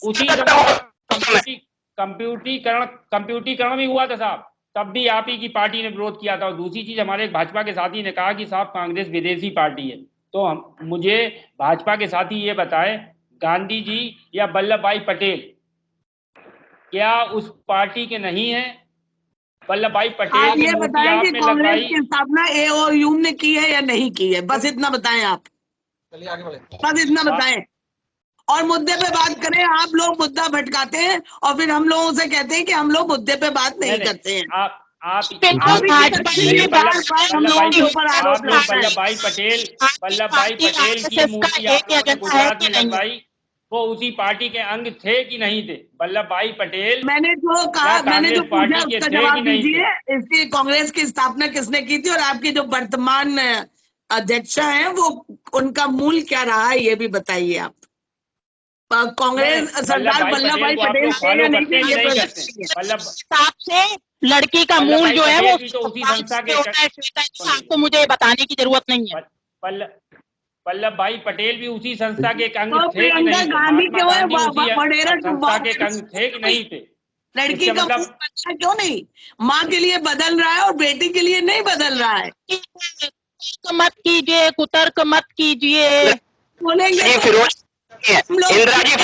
F: उसी समय कंप्यूटरीकरण भी हुआ था साहब, तब भी आप ही की पार्टी ने विरोध किया था। और दूसरी चीज, हमारे एक भाजपा के साथी ने कहा कि साहब कांग्रेस विदेशी पार्टी है। तो मुझे भाजपा के साथी ये बताए, गांधी जी या वल्लभ भाई पटेल क्या उस पार्टी के नहीं है? वल्लभ भाई पटेल
I: आप
F: की
I: ये
F: मूर्ति
I: बताएं कि
F: आपने
I: कांग्रेस
F: लगवाई।
I: की स्थापना AOU ने की है या नहीं की है, बस इतना बताएं आप,
B: चलिए आगे बढ़े।
I: बस इतना बताएं और मुद्दे पे बात करें। आप लोग मुद्दा भटकाते हैं और फिर हम लोगों से कहते हैं कि हम लोग मुद्दे पे बात नहीं करते हैं।
F: आप वल्लभ भाई पटेल की मूर्ति आप लोगों ने गुजरात में लगवाई, वो उसी पार्टी के अंग थे कि नहीं थे? वल्लभ भाई पटेल
I: मैंने जो कहा, मैंने जो पूछा
F: पार्टी के
I: उसका
F: थे
I: जवाब
F: कि नहीं
I: दीजिए।
F: थे?
I: इसकी कांग्रेस की स्थापना किसने की थी और आपके जो वर्तमान अध्यक्ष हैं वो उनका मूल क्या रहा है ये भी बताइए आप। कांग्रेस सरकार वल्लभ भाई पटेल थे या नहीं थे ये प्रश्न।
H: हिसाब से लड़की का मूल जो है वो
F: तो उसी संस्था के
H: आपको मुझे बताने की जरूरत नहीं है।
F: वल्लभ भाई पटेल भी उसी संस्था के अंग
I: तो
F: थे कि नहीं थे?
I: गांधी क्यों है
F: वडेरा संस्था के अंग थे कि नहीं थे?
I: लड़की का मूल बच्चा क्यों नहीं? माँ के लिए बदल रहा है और बेटी के लिए नहीं बदल रहा है।
H: मत कीजिए, कुतर्क मत कीजिए।
I: बोलेंगे
J: इंदिरा जी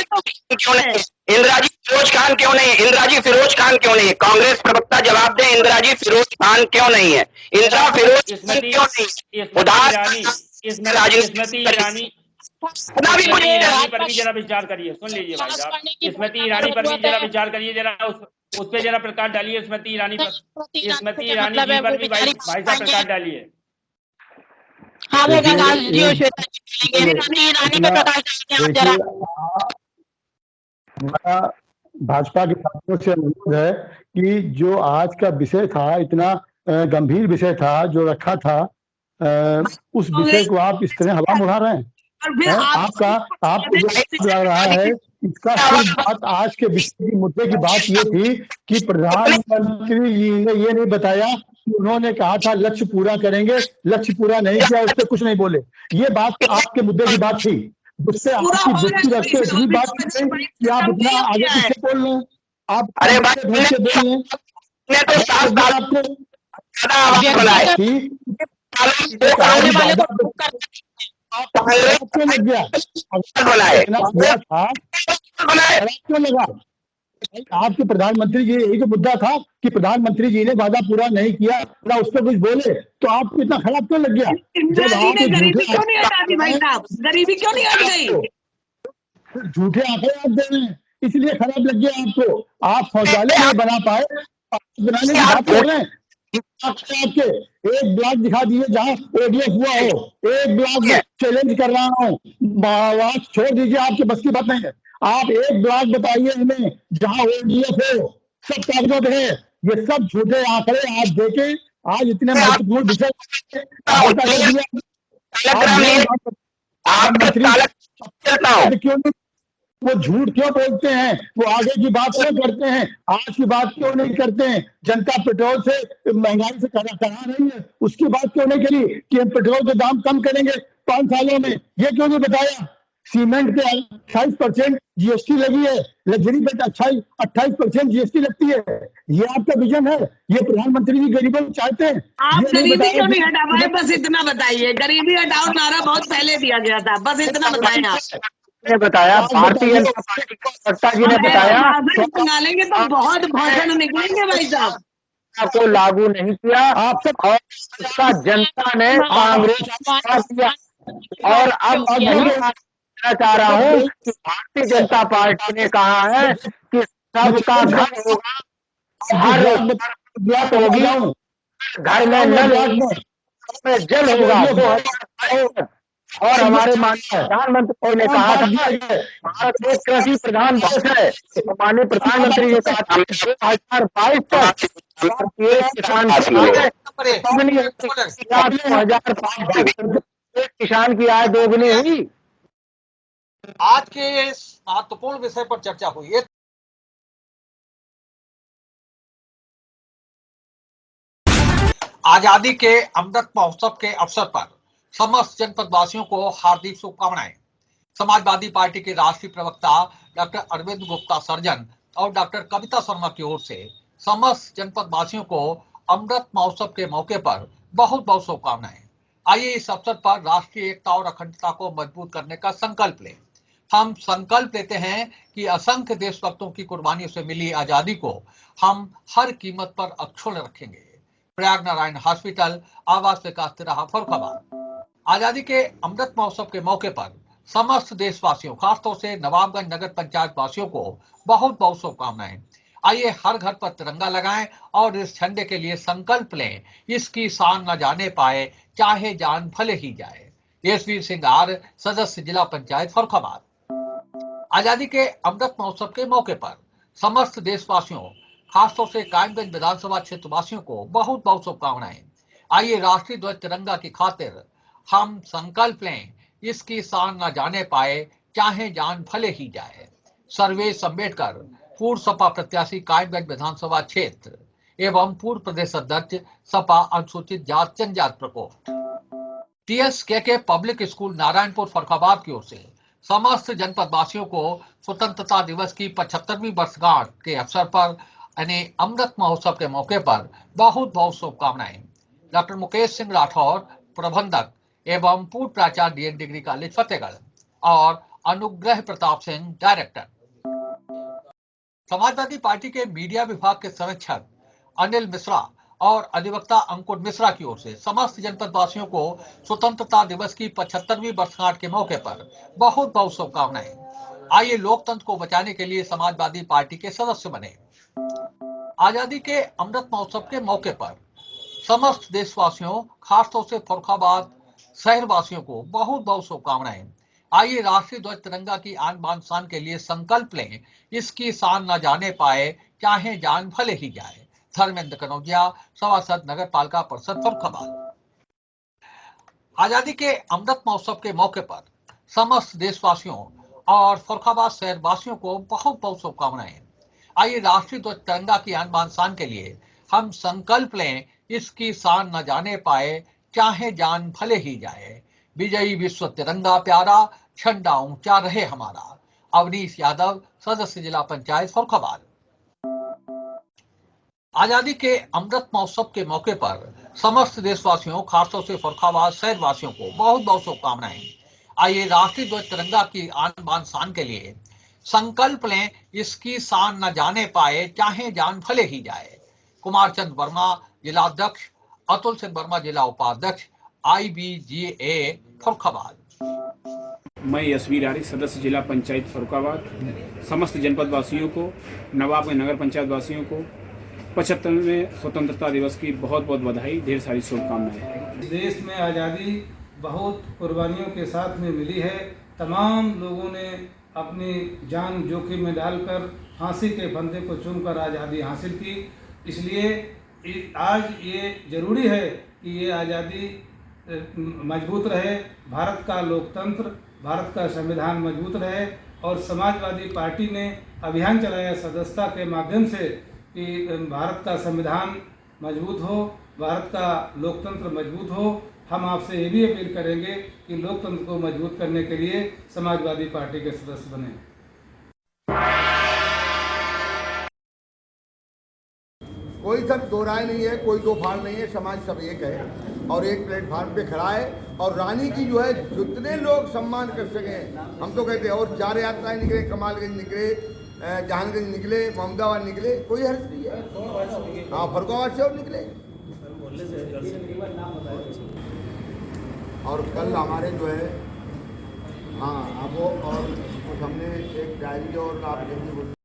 J: क्यों नहीं? इंदिरा जी फिरोज खान क्यों नहीं? इंदिरा जी फिरोज खान क्यों नहीं? कांग्रेस प्रवक्ता जवाब दें, इंदिरा जी फिरोज खान क्यों नहीं है? इंदिरा फिरोज क्यों नहीं?
F: स्मृति ईरानी पर भी जरा विचार करिए। सुन लीजिए भाई साहब, स्मृति ईरानी पर भी जरा विचार करिए, जरा उस पे जरा प्रकाश डालिए। स्मृति ईरानी पर, स्मृति ईरानी जी पर भी भाई साहब प्रकाश डालिए।
D: हमारा भाजपा के साथियों से अनुरोध है कि जो आज का विषय था, इतना गंभीर विषय था जो रखा था, उस विषय को आप इस तरह हवा में उड़ा रहे हैं। आपको जो लग रहा है, इसका सिर्फ बात आज के विषय की मुद्दे की बात ये थी कि प्रधानमंत्री जी ने ये नहीं बताया कि उन्होंने कहा था लक्ष्य पूरा करेंगे, लक्ष्य पूरा नहीं किया, उस पर कुछ नहीं बोले। ये बात आपके मुद्दे की बात थी, जिससे आपकी दृष्टि रखते इतनी बात कि आप इतना आगे पीछे बोल रहे हैं। आप
J: अरे
D: लग गया लगा। आपके प्रधानमंत्री जी, यही तो मुद्दा था कि प्रधानमंत्री जी ने वादा पूरा नहीं किया ना, उस पर कुछ बोले, तो आपको इतना खराब क्यों लग गया?
I: जब आप गरीबी क्यों नहीं हटा दी भाई साहब? गरीबी क्यों नहीं हट गई?
D: झूठे आंकड़े आप दे रहे हैं, इसलिए खराब लग गया आपको। आप शौचालय नहीं बना पाए, बनाने की बात कर रहे हैं। आपके एक ब्लॉक दिखा दिए जहाँ ODF हुआ हो, एक ब्लॉक चैलेंज कर रहा हूँ, छोड़ दीजिए, आपके बस की बात नहीं है। आप एक ब्लॉक बताइए हमें जहाँ ODF हो, सब कागजों पे है। ये सब झूठे आंकड़े आप देके आज इतने महत्वपूर्ण विषय क्यों नहीं, वो झूठ क्यों बोलते हैं? वो आगे की बात क्यों करते हैं? आज की बात क्यों नहीं करते हैं? जनता पेट्रोल से महंगाई से करा रही है, उसकी बात क्यों नहीं करी कि हम पेट्रोल के दाम कम करेंगे 5 सालों में? ये क्यों नहीं बताया? सीमेंट पे 28% GST लगी है, लग्जरी पे 28% GST लगती है। ये आपका विजन है? ये प्रधानमंत्री जी गरीबों को चाहते हैं?
I: आप गरीबी क्यों नहीं हटा पाए? बस इतना बताइए। गरीबी हटाओ नारा बहुत पहले दिया गया था, बस इतना बताएं आप।
E: ने बताया, भारतीय जनता पार्टी के प्रवक्ता जी ने बताया,
I: निकालेंगे तो बहुत भाषण निकलेंगे भाई साहब।
E: को लागू नहीं किया और उसका जनता ने कांग्रेस किया। और अब यही कहना चाह रहा हूँ कि भारतीय जनता पार्टी ने कहा है कि सबका घर होगा, हर होगी, घर में नल में जल होगा। और हमारे माननीय प्रधानमंत्री ने कहा था भारत एक कृषि प्रधान देश है। माननीय प्रधानमंत्री ने कहा था 2022 तक किसान किसान की आय दोगुनी हुई।
B: आज के इस महत्वपूर्ण विषय पर चर्चा हुई है। आजादी के अमृत महोत्सव के अवसर पर समस्त जनपद वासियों को हार्दिक शुभकामनाएं। समाजवादी पार्टी के राष्ट्रीय प्रवक्ता डॉक्टर अरविंद गुप्ता सर्जन और डॉक्टर कविता शर्मा की ओर से समस्त जनपद वासियों को अमृत महोत्सव के मौके पर बहुत बहुत शुभकामनाएं। आइए इस अवसर पर राष्ट्रीय एकता और अखंडता को मजबूत करने का संकल्प लें। हम संकल्प लेते हैं कि असंख्य देशभक्तों की कुर्बानियों से मिली आजादी को हम हर कीमत पर अक्षुण्ण रखेंगे। प्रयाग नारायण हॉस्पिटल, आवास विकास तिराहा, फर्रुखाबाद। आजादी के अमृत महोत्सव के मौके पर समस्त देशवासियों, खासतौर से नवाबगंज नगर पंचायत वासियों को बहुत बहुत शुभकामनाएं। आइए हर घर पर तिरंगा लगाएं और इस झंडे के लिए संकल्प लें, इसकी शान न जाने पाए चाहे जान भले ही जाए। यशवीर सिंह आर, सदस्य जिला पंचायत फर्रुखाबाद। आजादी के अमृत महोत्सव के मौके पर समस्त देशवासियों, खासतौर से कायमगंज विधानसभा क्षेत्र वासियों को बहुत बहुत शुभकामनाएं। आइए राष्ट्रीय ध्वज तिरंगा की खातिर हम संकल्प लें, इसकी शान न जाने पाए चाहे जान भले ही जाए। सर्वेश अम्बेडकर, पूर्व सपा प्रत्याशी कायमगंज विधानसभा क्षेत्र एवं पूर्व प्रदेश अध्यक्ष सपा अनुसूचित जाति जनजाति प्रकोष्ठ। TSKK public school Narayanpur Farrukhabad की ओर से समस्त जनपद वासियों को स्वतंत्रता दिवस की 75वीं वर्षगांठ के अवसर पर यानी अमृत महोत्सव के मौके पर बहुत बहुत शुभकामनाएं। डॉक्टर मुकेश सिंह राठौर, प्रबंधक एवं पूर्व प्राचार्य DN डिग्री कॉलेज फतेहगढ़ और अनुग्रह प्रताप सिंह, डायरेक्टर। समाजवादी पार्टी के मीडिया विभाग के संरक्षक अनिल मिश्रा और अधिवक्ता अंकुर मिश्रा की ओर से समस्त जनपद वासियों को स्वतंत्रता दिवस की 75वीं वर्षगांठ के मौके पर बहुत बहुत शुभकामनाएं। आइए लोकतंत्र को बचाने के लिए समाजवादी पार्टी के सदस्य बने। आजादी के अमृत महोत्सव के मौके पर समस्त देशवासियों, खासतौर से फर्रुखाबाद शहर वासियों को बहुत बहुत शुभकामनाएं। आइए राष्ट्रीय ध्वज तिरंगा की आन बान शान के लिए संकल्प लें, इसकी शान न जाने पाए चाहे जान भले ही जाए। धर्मेंद्र कनौजिया, सभासद नगर पालिका परिषद फर्रुखाबाद। आजादी के अमृत महोत्सव के मौके पर समस्त देशवासियों और फर्रुखाबाद शहर वासियों को बहुत बहुत शुभकामनाएं। आइए राष्ट्रीय ध्वज तिरंगा की आन बान शान के लिए हम संकल्प लें, इसकी शान न जाने पाए चाहे जान भले ही जाए। विजयी विश्व तिरंगा प्यारा, झंडा ऊंचा रहे हमारा। अवनीश यादव, सदस्य जिला पंचायत फर्रुखाबाद। आजादी के अमृत महोत्सव के मौके पर समस्त देशवासियों, खासतौर से फर्रुखाबाद शहर वासियों को बहुत बहुत शुभकामनाएं। आइए राष्ट्रीय ध्वज तिरंगा की आन बान शान के लिए संकल्प लें, इसकी शान न जाने पाए चाहे जान भले ही जाए। कुमार चंद वर्मा, जिला अध्यक्ष, अतुल सिंह वर्मा, जिला उपाध्यक्ष, IBGA फर्रुखाबाद।
K: मैं यशवीर आर, सदस्य जिला पंचायत फर्रुखाबाद। समस्त जनपद वासियों को, नवाबगंज नगर पंचायत वासियों को 75वें स्वतंत्रता दिवस की बहुत बहुत बधाई, ढेर सारी शुभकामनाएं।
L: देश में आज़ादी बहुत कुर्बानियों के साथ में मिली है। तमाम लोगों ने अपनी जान जोखिम में डालकर फांसी के फंदे को चूमकर आज़ादी हासिल की। इसलिए आज ये जरूरी है कि ये आज़ादी मजबूत रहे, भारत का लोकतंत्र, भारत का संविधान मजबूत रहे। और समाजवादी पार्टी ने अभियान चलाया सदस्यता के माध्यम से कि भारत का संविधान मजबूत हो, भारत का लोकतंत्र मजबूत हो। हम आपसे ये भी अपील करेंगे कि लोकतंत्र को मजबूत करने के लिए समाजवादी पार्टी के सदस्य बने।
M: कोई सब दो राय नहीं है, कोई दो फाड़ नहीं है, समाज सब एक है और एक प्लेटफार्म पे खड़ा है। और रानी की जो है जितने लोग सम्मान कर सकें, हम तो कहते हैं। और 4 यात्राएं निकले, कमालगंज निकले, जहानगंज निकले, मोहम्मदाबाद निकले, कोई हर्ष नहीं है। हाँ, फर्रुखाबाद से और निकले। और कल हमारे जो है हाँ अब वो और हमने एक डायरी और आप